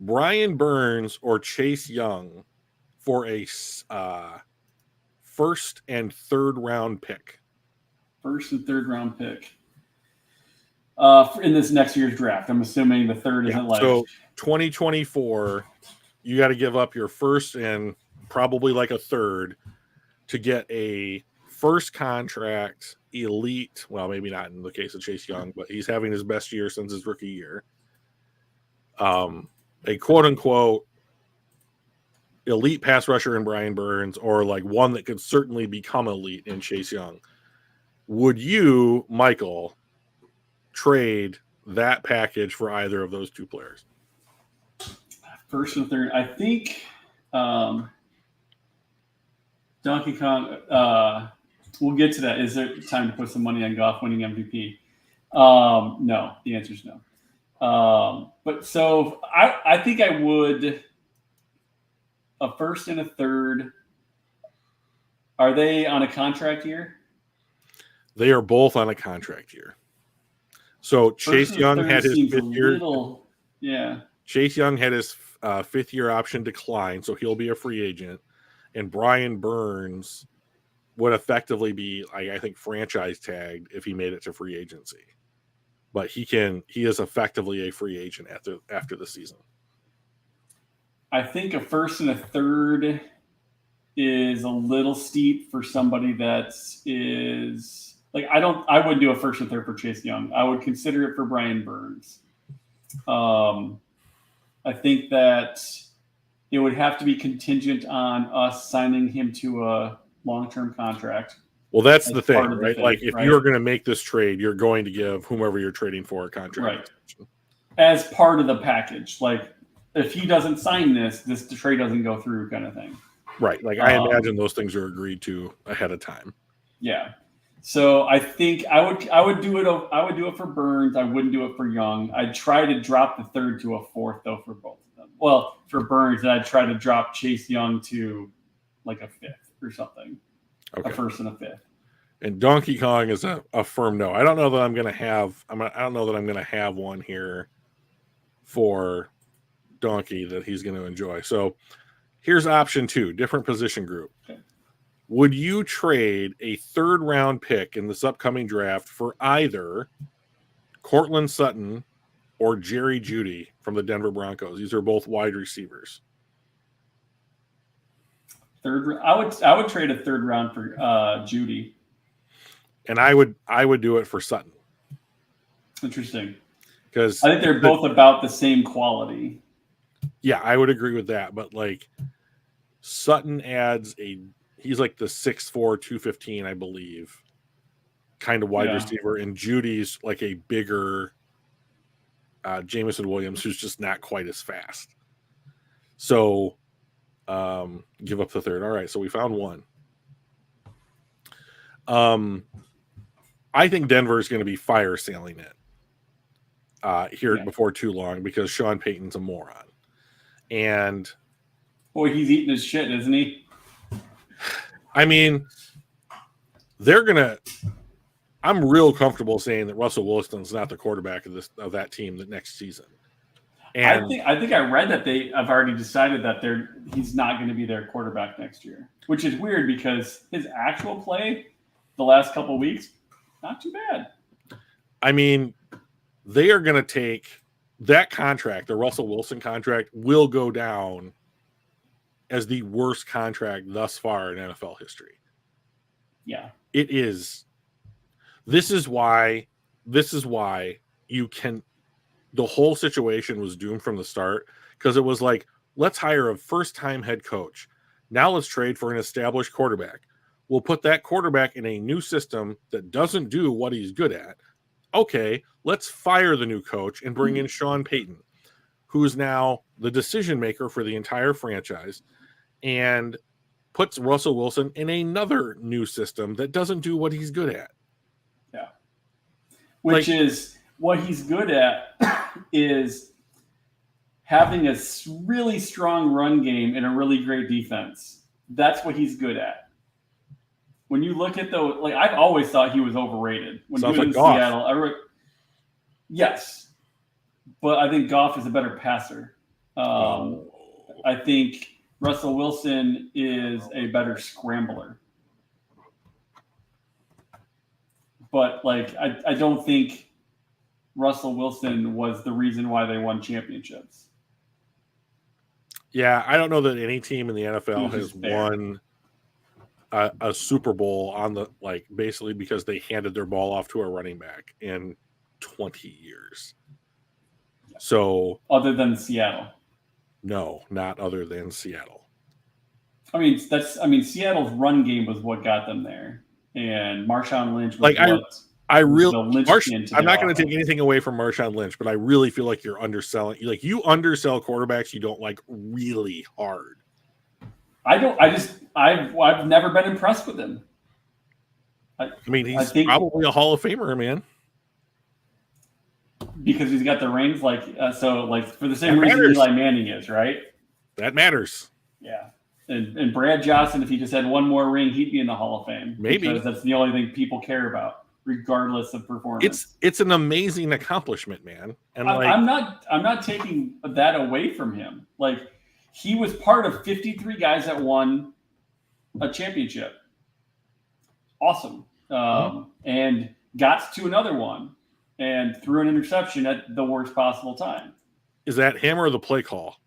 Brian Burns or Chase Young for a first and third round pick. First and third round pick. In this next year's draft. I'm assuming the third isn't like. So 2024, you got to give up your first and probably like a third to get a first contract elite. Well, maybe not in the case of Chase Young, but he's having his best year since his rookie year. A quote unquote elite pass rusher in Brian Burns, or like one that could certainly become elite in Chase Young. Would you, Michael, trade that package for either of those 2 players? First and third, I think Donkey Kong. We'll get to that. Is there time to put some money on Goff winning MVP? No, the answer is no. But so I think I would. A first and a third. Are they on a contract year? They are both on a contract year. So Chase Young had his 5th year. Yeah. Chase Young had his 5th year option decline, so he'll be a free agent. And Brian Burns would effectively be, I think, franchise tagged if he made it to free agency. But he is effectively a free agent after the season. I think a first and a third is a little steep for somebody that is like I wouldn't do a first and third for Chase Young. I would consider it for Brian Burns. I think that it would have to be contingent on us signing him to a long-term contract. Well, that's the thing, right? Like if you're going to make this trade, you're going to give whomever you're trading for a contract. Right. As part of the package. Like if he doesn't sign the trade doesn't go through kind of thing. Right. Like I imagine those things are agreed to ahead of time. Yeah. So I think I would do it for Burns. I wouldn't do it for Young. I'd try to drop the third to a fourth though for both of them. Well, for Burns, I'd try to drop Chase Young to like a 5th or something. Okay. A first and a 5th. And Donkey Kong is a firm no. I don't know that I'm going to have one here for Donkey that he's going to enjoy. So here's option 2, different position group. Okay. Would you trade a 3rd round pick in this upcoming draft for either Cortland Sutton or Jerry Jeudy from the Denver Broncos? These are both wide receivers. I would trade a 3rd round for Jeudy. And I would do it for Sutton. Interesting. Because I think they're both about the same quality. Yeah, I would agree with that. But like Sutton he's like the 6'4", 215, I believe, kind of wide receiver. And Judy's like a bigger Jameson Williams, who's just not quite as fast. So give up the 3rd. All right, so we found one. I think Denver is going to be fire sailing it. here before too long because Sean Payton's a moron. And boy, he's eating his shit, isn't he? I mean, I'm real comfortable saying that Russell Wilson's not the quarterback of that team the next season. And I think I read that they have already decided that he's not going to be their quarterback next year, which is weird because his actual play the last couple of weeks, not too bad. I mean, they are going to take that contract, the Russell Wilson contract, will go down as the worst contract thus far in NFL history. Yeah. It is. This is why you can. The whole situation was doomed from the start because it was like, let's hire a first-time head coach. Now let's trade for an established quarterback. We'll put that quarterback in a new system that doesn't do what he's good at. Okay, let's fire the new coach and bring in Sean Payton, who is now the decision maker for the entire franchise, and puts Russell Wilson in another new system that doesn't do what he's good at. Yeah. Which is what he's good at is having a really strong run game and a really great defense. That's what he's good at. When you look at I've always thought he was overrated. When Sounds he was like in Goff. Seattle, yes, but I think Goff is a better passer. I think Russell Wilson is a better scrambler. But I don't think Russell Wilson was the reason why they won championships. Yeah, I don't know that any team in the NFL has won a Super Bowl on basically because they handed their ball off to a running back in 20 years. So other than Seattle. No, not other than Seattle. I mean, Seattle's run game was what got them there. And Marshawn Lynch was I'm not going to take anything away from Marshawn Lynch, but I really feel like you're underselling. You undersell quarterbacks you don't like really hard. I've never been impressed with him. He's probably a Hall of Famer, man. Because he's got the rings, for the same reason Eli Manning is, right? That matters. Yeah. And Brad Johnson, if he just had one more ring, he'd be in the Hall of Fame. Maybe. Because that's the only thing people care about, regardless of performance. It's an amazing accomplishment, man. And I'm not taking that away from him. He was part of 53 guys that won a championship. Awesome. And got to another one and threw an interception at the worst possible time. Is that him or the play call?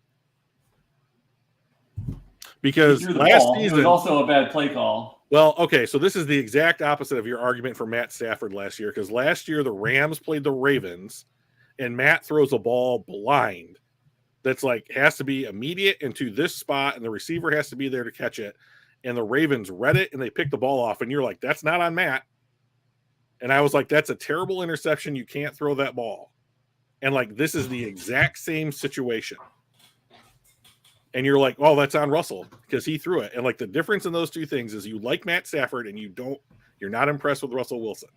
Because last season it was also a bad play call. Well, okay, so this is the exact opposite of your argument for Matt Stafford last year, because last year the Rams played the Ravens, and Matt throws a ball blind that's has to be immediate into this spot, and the receiver has to be there to catch it. And the Ravens read it, and they picked the ball off, and you're like, that's not on Matt. And I was like, that's a terrible interception. You can't throw that ball. And this is the exact same situation. And you're like, oh, that's on Russell because he threw it. And the difference in those two things is you like Matt Stafford and you're not impressed with Russell Wilson.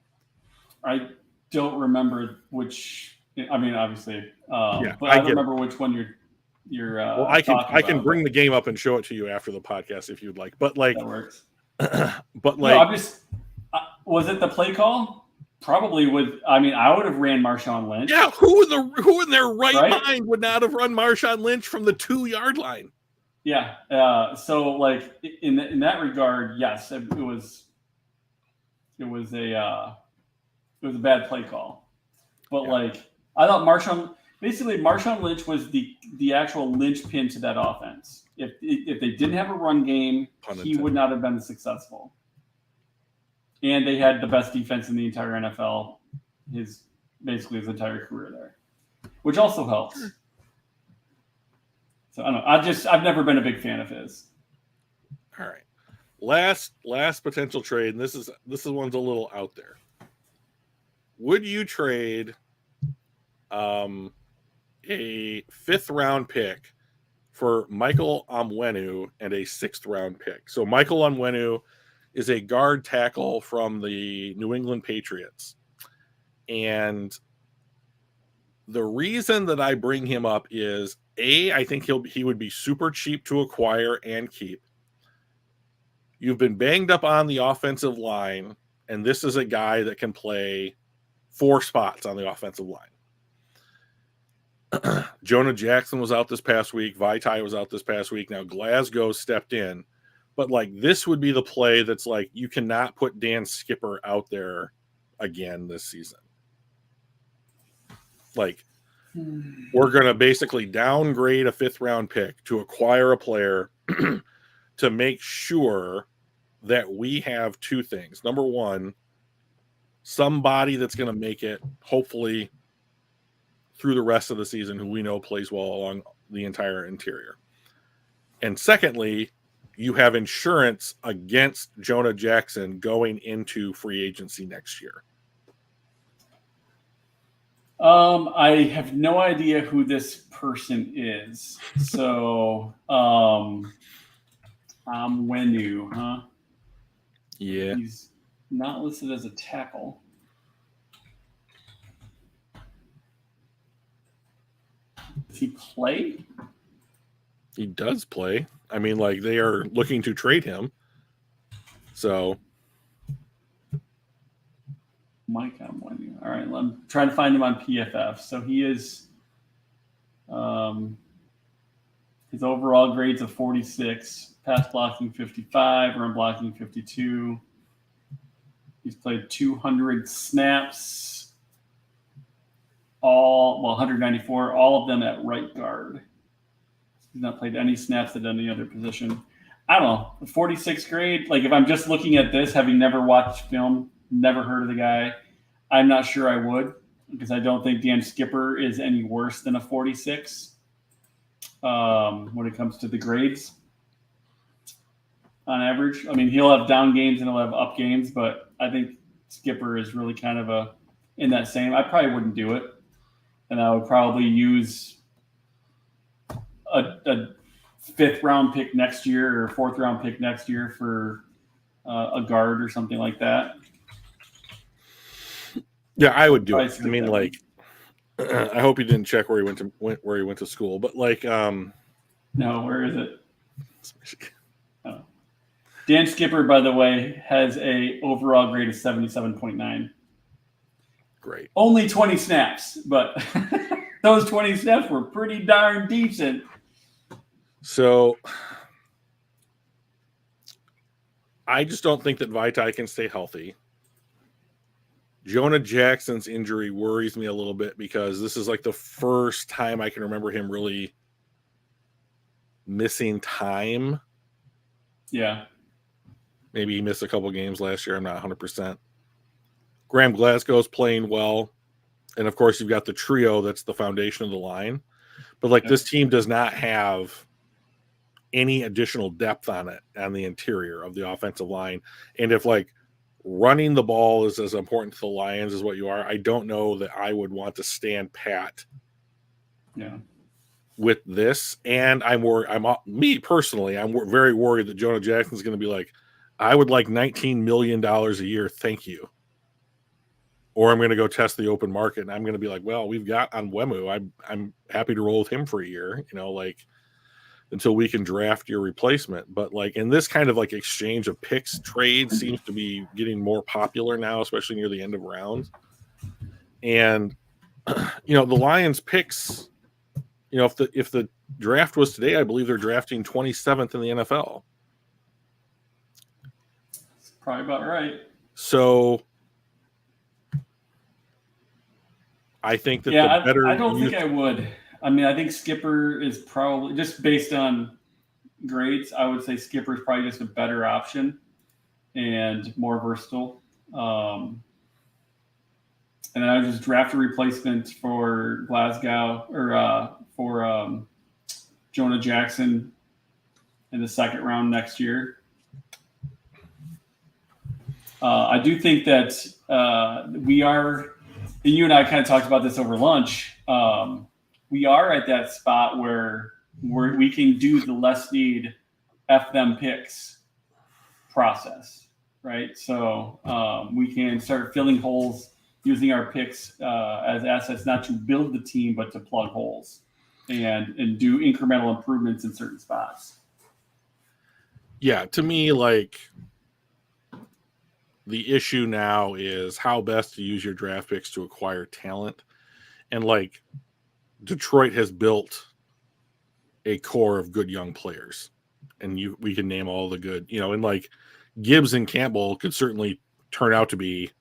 I don't remember which. Obviously, but I don't remember which one you're. Well, I can bring the game up and show it to you after the podcast if you'd like. But that works. But was it the play call? Probably would. I would have ran Marshawn Lynch. Yeah, who in their right mind would not have run Marshawn Lynch from the 2-yard line? Yeah. So in that regard, yes, it was a bad play call. But I thought Marshawn Lynch was the actual linchpin to that offense. If they didn't have a run game, he would not have been successful. And they had the best defense in the entire NFL, his entire career there, which also helps. So I don't know. I've never been a big fan of his. All right, last potential trade, and this one's a little out there. Would you trade a 5th-round pick for Michael Onwenu and a 6th-round pick? So Michael Onwenu is a guard tackle from the New England Patriots. And the reason that I bring him up is I think he would be super cheap to acquire and keep. You've been banged up on the offensive line, and this is a guy that can play 4 spots on the offensive line. Jonah Jackson was out this past week. Vitae was out this past week. Now Glasgow stepped in. But like this would be the play that's like you cannot put Dan Skipper out there again this season. Like we're going to basically downgrade a 5th round pick to acquire a player to make sure that we have 2 things. Number one, somebody that's going to make it hopefully through the rest of the season who we know plays well along the entire interior. And secondly, you have insurance against Jonah Jackson going into free agency next year. I have no idea who this person is. So, Wenu, huh? Yeah. He's not listed as a tackle. Does he play? He does play. I mean, like they are looking to trade him. So Mike Wenu. All right, I'm trying to find him on PFF. So he is his overall grades of 46, pass blocking 55, run blocking 52. He's played 200 snaps, 194, all of them at right guard. He's not played any snaps at any other position. I don't know, 46th grade, like if I'm just looking at this, having never watched film, never heard of the guy, I'm not sure I would, because I don't think Dan Skipper is any worse than a 46 when it comes to the grades on average. I mean, he'll have down games and he'll have up games, but I think Skipper is really kind of in that same. I probably wouldn't do it, and I would probably use a 5th round pick next year or 4th round pick next year for a guard or something like that. Yeah, I would do it. I mean, like, I hope he didn't check where he went to school, but like, no, where is it? Oh. Dan Skipper, by the way, has a overall grade of 77.9. Great. Only 20 snaps, but those 20 snaps were pretty darn decent. So I just don't think that Vitae can stay healthy. Jonah Jackson's injury worries me a little bit because this is like the first time I can remember him really missing time. Yeah. Maybe he missed a couple games last year. I'm not 100%. Graham Glasgow's playing well. And, of course, you've got the trio that's the foundation of the line. But, like, this team does not have any additional depth on the interior of the offensive line. And if, like, running the ball is as important to the Lions as what you are, I don't know that I would want to stand pat with this. And I'm worried. Me personally, I'm very worried that Jonah Jackson's going to be like, I would like $19 million a year. Thank you. Or I'm going to go test the open market and I'm going to be like, well, we've got Onwenu. I'm happy to roll with him for a year, like until we can draft your replacement. But like in this kind of like exchange of picks, trade seems to be getting more popular now, especially near the end of rounds. And the Lions picks, if the draft was today, I believe they're drafting 27th in the NFL. That's probably about right. So I think that I don't think I would. I mean, I think Skipper is probably, just based on grades, I would say Skipper is probably just a better option and more versatile. And then I would just draft a replacement for Glasgow or for Jonah Jackson in the 2nd round next year. I do think that we are, and you and I kind of talked about this over lunch, we are at that spot where we can do the less need F them picks process, right? So we can start filling holes. using our picks as assets not to build the team but to plug holes and do incremental improvements in certain spots. Yeah, to me, like, the issue now is how best to use your draft picks to acquire talent. And, like, Detroit has built a core of good young players. And we can name all the good, and, like, Gibbs and Campbell could certainly turn out to be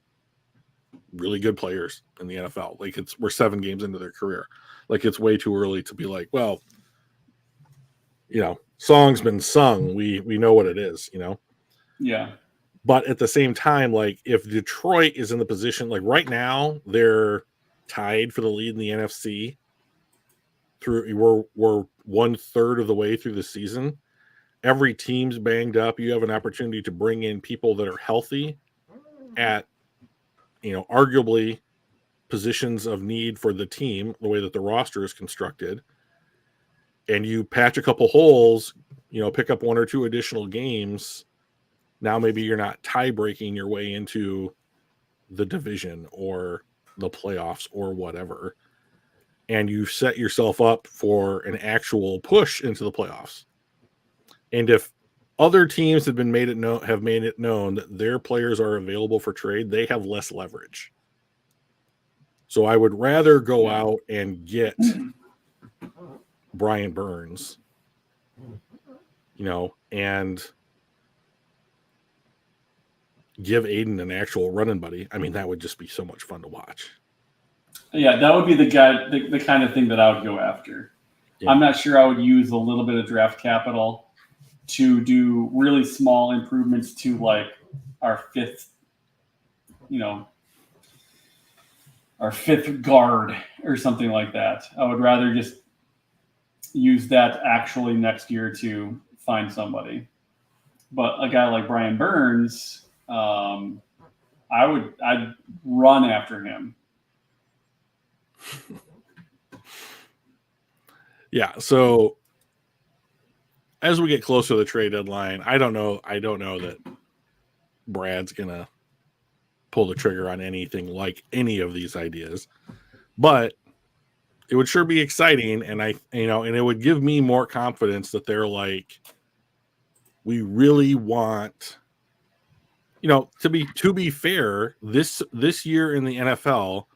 really good players in the NFL. Like, we're 7 games into their career. Like, it's way too early to be like, well, song's been sung. We know what it is, Yeah. But at the same time, like, if Detroit is in the position, like, right now, they're tied for the lead in the NFC. We're 1/3 of the way through the season. Every team's banged up. You have an opportunity to bring in people that are healthy at, arguably positions of need for the team, the way that the roster is constructed. And you patch a couple holes, pick up 1 or 2 additional games. Now maybe you're not tie-breaking your way into the division or the playoffs or whatever. And you set yourself up for an actual push into the playoffs. And if other teams have made it known that their players are available for trade, they have less leverage. So I would rather go out and get Brian Burns, and give Aiden an actual running buddy. I mean, that would just be so much fun to watch. Yeah, that would be the kind of thing that I would go after. Yeah. I'm not sure I would use a little bit of draft capital to do really small improvements to, like, our fifth guard or something like that. I would rather just use that actually next year to find somebody. But a guy like Brian Burns, I'd run after him. Yeah. So as we get closer to the trade deadline, I don't know that Brad's gonna pull the trigger on anything like any of these ideas, but it would sure be exciting. And and it would give me more confidence that they're like, we really want, to be fair, this year in the NFL,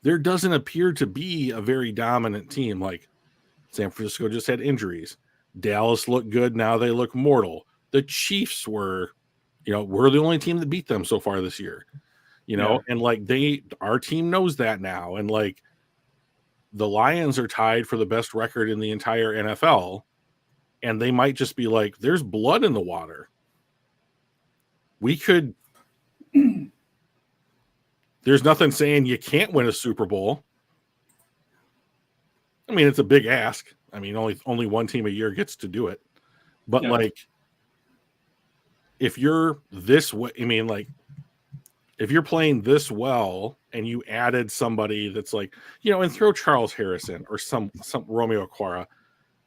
there doesn't appear to be a very dominant team. Like, San Francisco just had injuries. Dallas looked good. Now they look mortal. The Chiefs were the only team that beat them so far this year, and, like, our team knows that now. And, like, the Lions are tied for the best record in the entire NFL, and they might just be like, there's blood in the water. We could, there's nothing saying you can't win a Super Bowl. I mean, it's a big ask. I mean, only one team a year gets to do it. But, like, if you're this way, I mean, like, if you're playing this well and you added somebody that's like, and throw Charles Harrison or some Romeo Okwara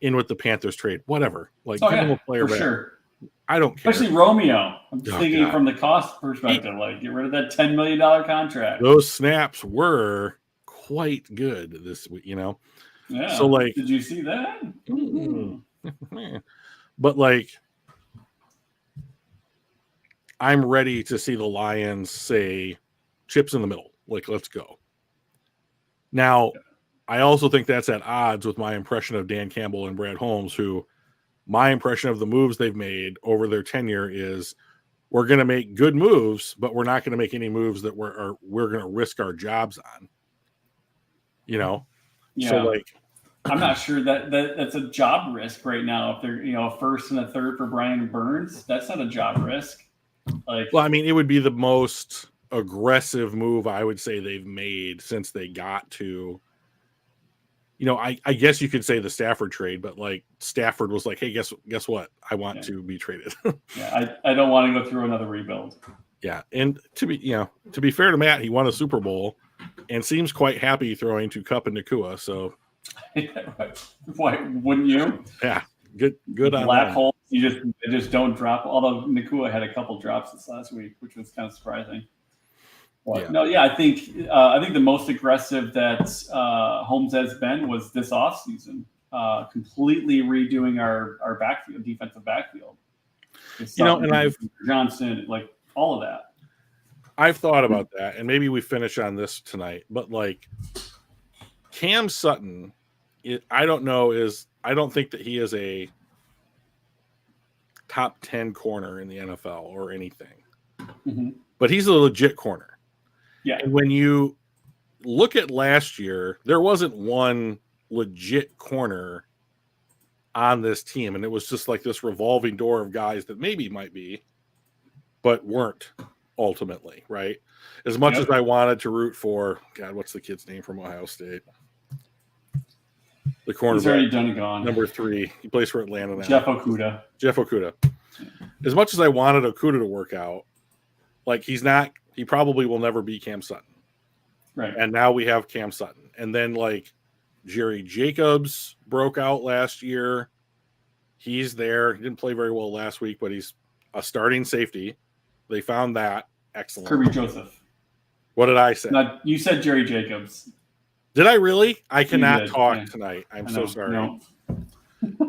in with the Panthers trade, whatever. Like, give him a player back. Sure. I don't care. Especially Romeo. I'm thinking from the cost perspective, like, get rid of that $10 million contract. Those snaps were quite good this week, Yeah. So, like, did you see that? But, like, I'm ready to see the Lions say, chips in the middle. Like, let's go. Now, I also think that's at odds with my impression of Dan Campbell and Brad Holmes, who my impression of the moves they've made over their tenure is, we're going to make good moves, but we're not going to make any moves that we're going to risk our jobs on. Yeah. So, like, I'm not sure that's a job risk right now. If they're, a first and a third for Brian Burns, that's not a job risk. Like, well, I mean, it would be the most aggressive move I would say they've made since they got to, I guess you could say the Stafford trade, but, like, Stafford was like, hey, guess what? I want to be traded. I don't want to go through another rebuild. Yeah. And to be fair to Matt, he won a Super Bowl and seems quite happy throwing to Kupp and Nakua. So why wouldn't you? Yeah. Good on black holes. You just don't drop. Although Nakua had a couple drops this last week, which was kind of surprising. But, no, yeah, I think the most aggressive that Holmes has been was this offseason, completely redoing our backfield, defensive backfield. And I've Johnson, like all of that. I've thought about that, and maybe we finish on this tonight. But like Cam Sutton, I don't think that he is a top 10 corner in the NFL or anything. Mm-hmm. But he's a legit corner. Yeah. And when you look at last year, there wasn't one legit corner on this team. And it was just like this revolving door of guys that maybe might be, but weren't ultimately, right? As much as I wanted to root for, God, what's the kid's name from Ohio State? The cornerback. He's already done and gone. Number 3. He plays for Atlanta now. Jeff Okudah. As much as I wanted Okudah to work out, like he probably will never be Cam Sutton. Right. And now we have Cam Sutton. And then like Jerry Jacobs broke out last year. He's there. He didn't play very well last week, but he's a starting safety. They found that. Excellent. Kirby Joseph. What did I say? You said Jerry Jacobs. Did I really? I cannot talk tonight. I'm so sorry. No.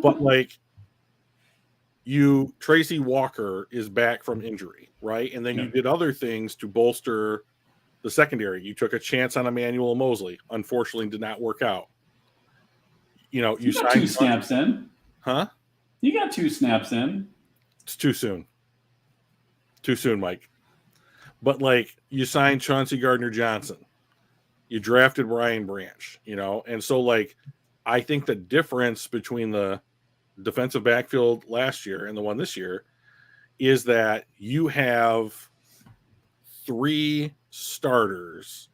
But like Tracy Walker is back from injury, right? And then you did other things to bolster the secondary. You took a chance on Emmanuel Mosley. Unfortunately, did not work out. You got 2 snaps in. Huh? You got 2 snaps in. It's too soon. Too soon, Mike. But like you signed Chauncey Gardner-Johnson. You drafted Brian Branch, and so like I think the difference between the defensive backfield last year and the one this year is that you have 3 starters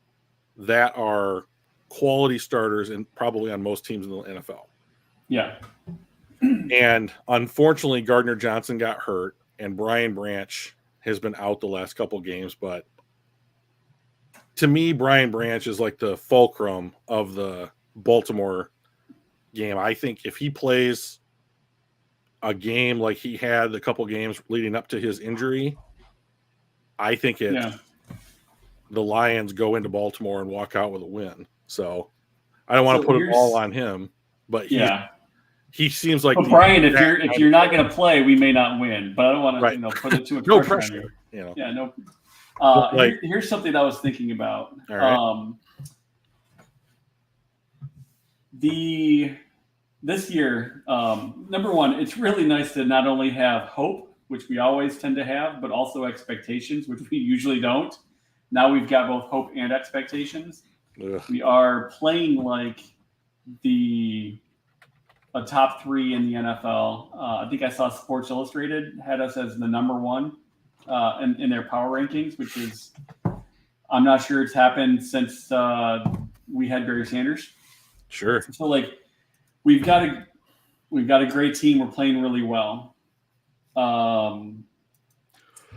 that are quality starters and probably on most teams in the NFL. Yeah. And unfortunately, Gardner-Johnson got hurt and Brian Branch has been out the last couple games, but to me, Brian Branch is like the fulcrum of the Baltimore game. I think if he plays a game like he had the couple games leading up to his injury, I think the Lions go into Baltimore and walk out with a win. So I don't want to put it all on him, but he seems like. But Brian, if you're not going to play, we may not win. But I don't want to put it too much no pressure. Yeah, no. Here's something I was thinking about. All right. This year, number one, it's really nice to not only have hope, which we always tend to have, but also expectations, which we usually don't. Now we've got both hope and expectations. Ugh. We are playing like a top 3 in the NFL. I think I saw Sports Illustrated had us as the number 1 in their power rankings, which is, I'm not sure it's happened since we had Barry Sanders. Sure. So like we've got a great team. We're playing really well.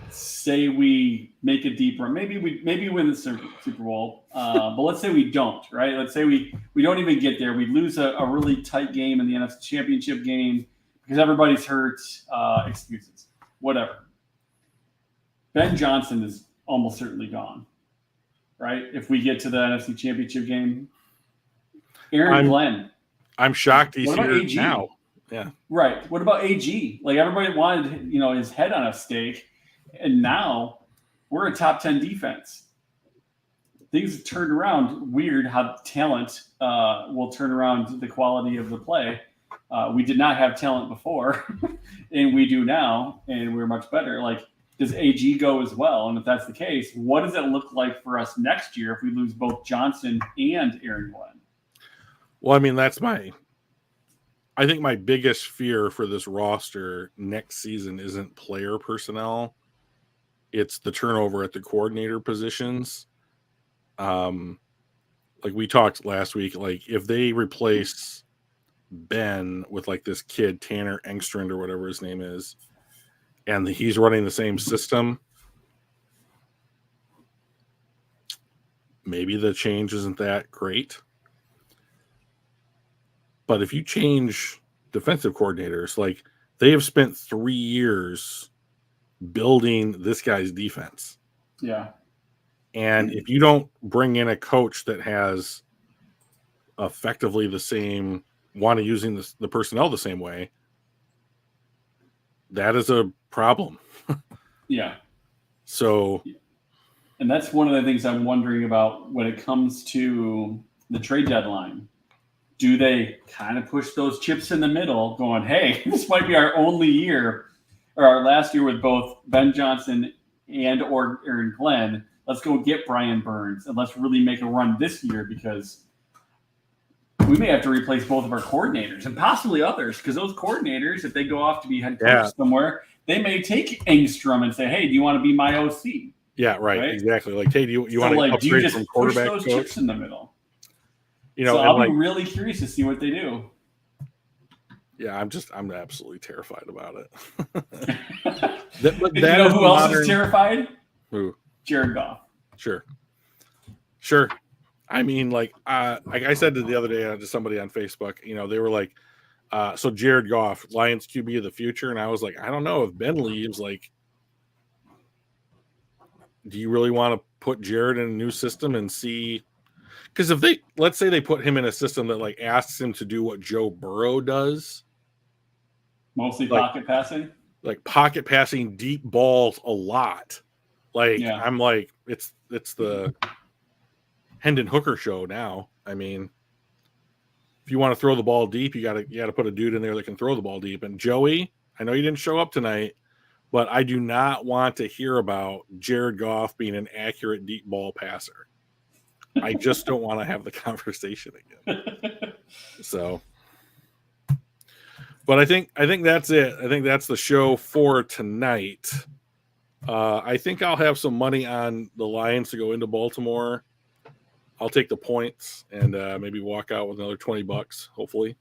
Say we make a deep run. Maybe we win the Super Bowl. But let's say we don't, right? Let's say we don't even get there. We lose a really tight game in the NFC Championship game because everybody's hurt. Excuses. Whatever. Ben Johnson is almost certainly gone, right? If we get to the NFC Championship game. Aaron Glenn. I'm shocked he's here AG? now. Yeah. Right. What about AG? Like everybody wanted, his head on a stake, and now we're a top 10 defense. Things have turned around. Weird how talent will turn around the quality of the play. We did not have talent before, and we do now, and we're much better. Like, does AG go as well? And if that's the case, what does it look like for us next year if we lose both Johnson and Aaron Glenn? Well, I mean, I think my biggest fear for this roster next season isn't player personnel. It's the turnover at the coordinator positions. Like we talked last week, like if they replace Ben with like this kid, Tanner Engstrand or whatever his name is, and he's running the same system, maybe the change isn't that great. But if you change defensive coordinators, like they have spent 3 years building this guy's defense. Yeah. And if you don't bring in a coach that has effectively the same, want to using the personnel the same way, that is a problem. Yeah. So, and that's one of the things I'm wondering about when it comes to the trade deadline. Do they kind of push those chips in the middle, going, hey, this might be our only year or our last year with both Ben Johnson and or Aaron Glenn. Let's go get Brian Burns and let's really make a run this year, because we may have to replace both of our coordinators and possibly others, because those coordinators, if they go off to be head coach somewhere, they may take Engstrom and say, hey, do you want to be my OC? Yeah, right? Exactly. Like, hey, do you want to like, upgrade do you just from push quarterback those coach? chips in the middle? You know, so I'll be really curious to see what they do. Yeah, I'm absolutely terrified about it. You know who else is terrified? Who? Jared Goff. Sure. I mean, like I said the other day to somebody on Facebook, you know, they were like, so Jared Goff, Lions QB of the future. And I was like, I don't know, if Ben leaves, like, do you really want to put Jared in a new system and see? Because if let's say they put him in a system that like asks him to do what Joe Burrow does, mostly pocket passing, like pocket passing deep balls a lot. Like, I'm like, it's the Hendon Hooker show now. I mean, if you want to throw the ball deep, you gotta put a dude in there that can throw the ball deep. And Joey, I know you didn't show up tonight, but I do not want to hear about Jared Goff being an accurate deep ball passer. I just don't want to have the conversation again. So, but I think that's it. I think that's the show for tonight. I think I'll have some money on the Lions to go into Baltimore. I'll take the points and maybe walk out with another $20, hopefully.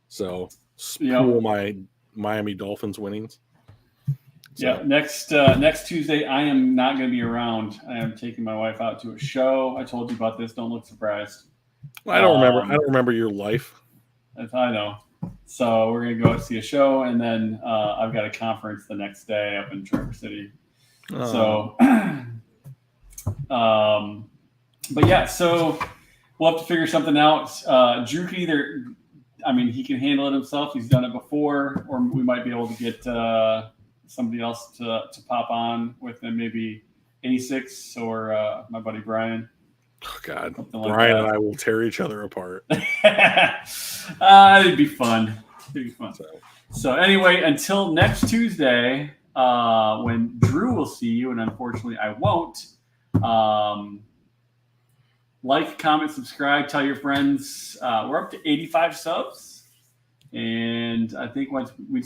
So, spool my Miami Dolphins winnings. So. Yeah, next Tuesday, I am not going to be around. I am taking my wife out to a show. I told you about this. Don't look surprised. Well, I don't remember your life. I know. So we're going to go see a show, and then I've got a conference the next day up in Traverse City. So, but yeah, so we'll have to figure something out. Drew can either, he can handle it himself. He's done it before, or we might be able to get somebody else to pop on with him, maybe A6 or my buddy Brian. Oh God, Brian and I will tear each other apart. It'd be fun. So anyway, until next Tuesday, when Drew will see you, and unfortunately I won't. Like, comment, subscribe, tell your friends. We're up to 85 subs. And I think once we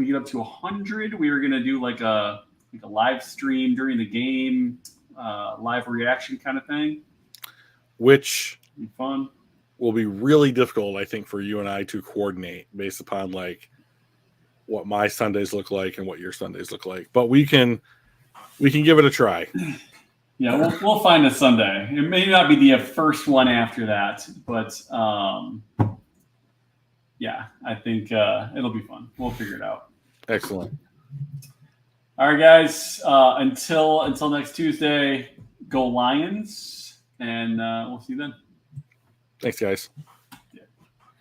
get up to 100, we were going to do like a live stream during the game, live reaction kind of thing. Which be fun. Will be really difficult, I think, for you and I to coordinate based upon like what my Sundays look like and what your Sundays look like. But we can give it a try. Yeah, we'll find a Sunday. It may not be the first one after that, but yeah, I think it'll be fun. We'll figure it out. Excellent. All right, guys. Until next Tuesday, go Lions, and we'll see you then. Thanks, guys.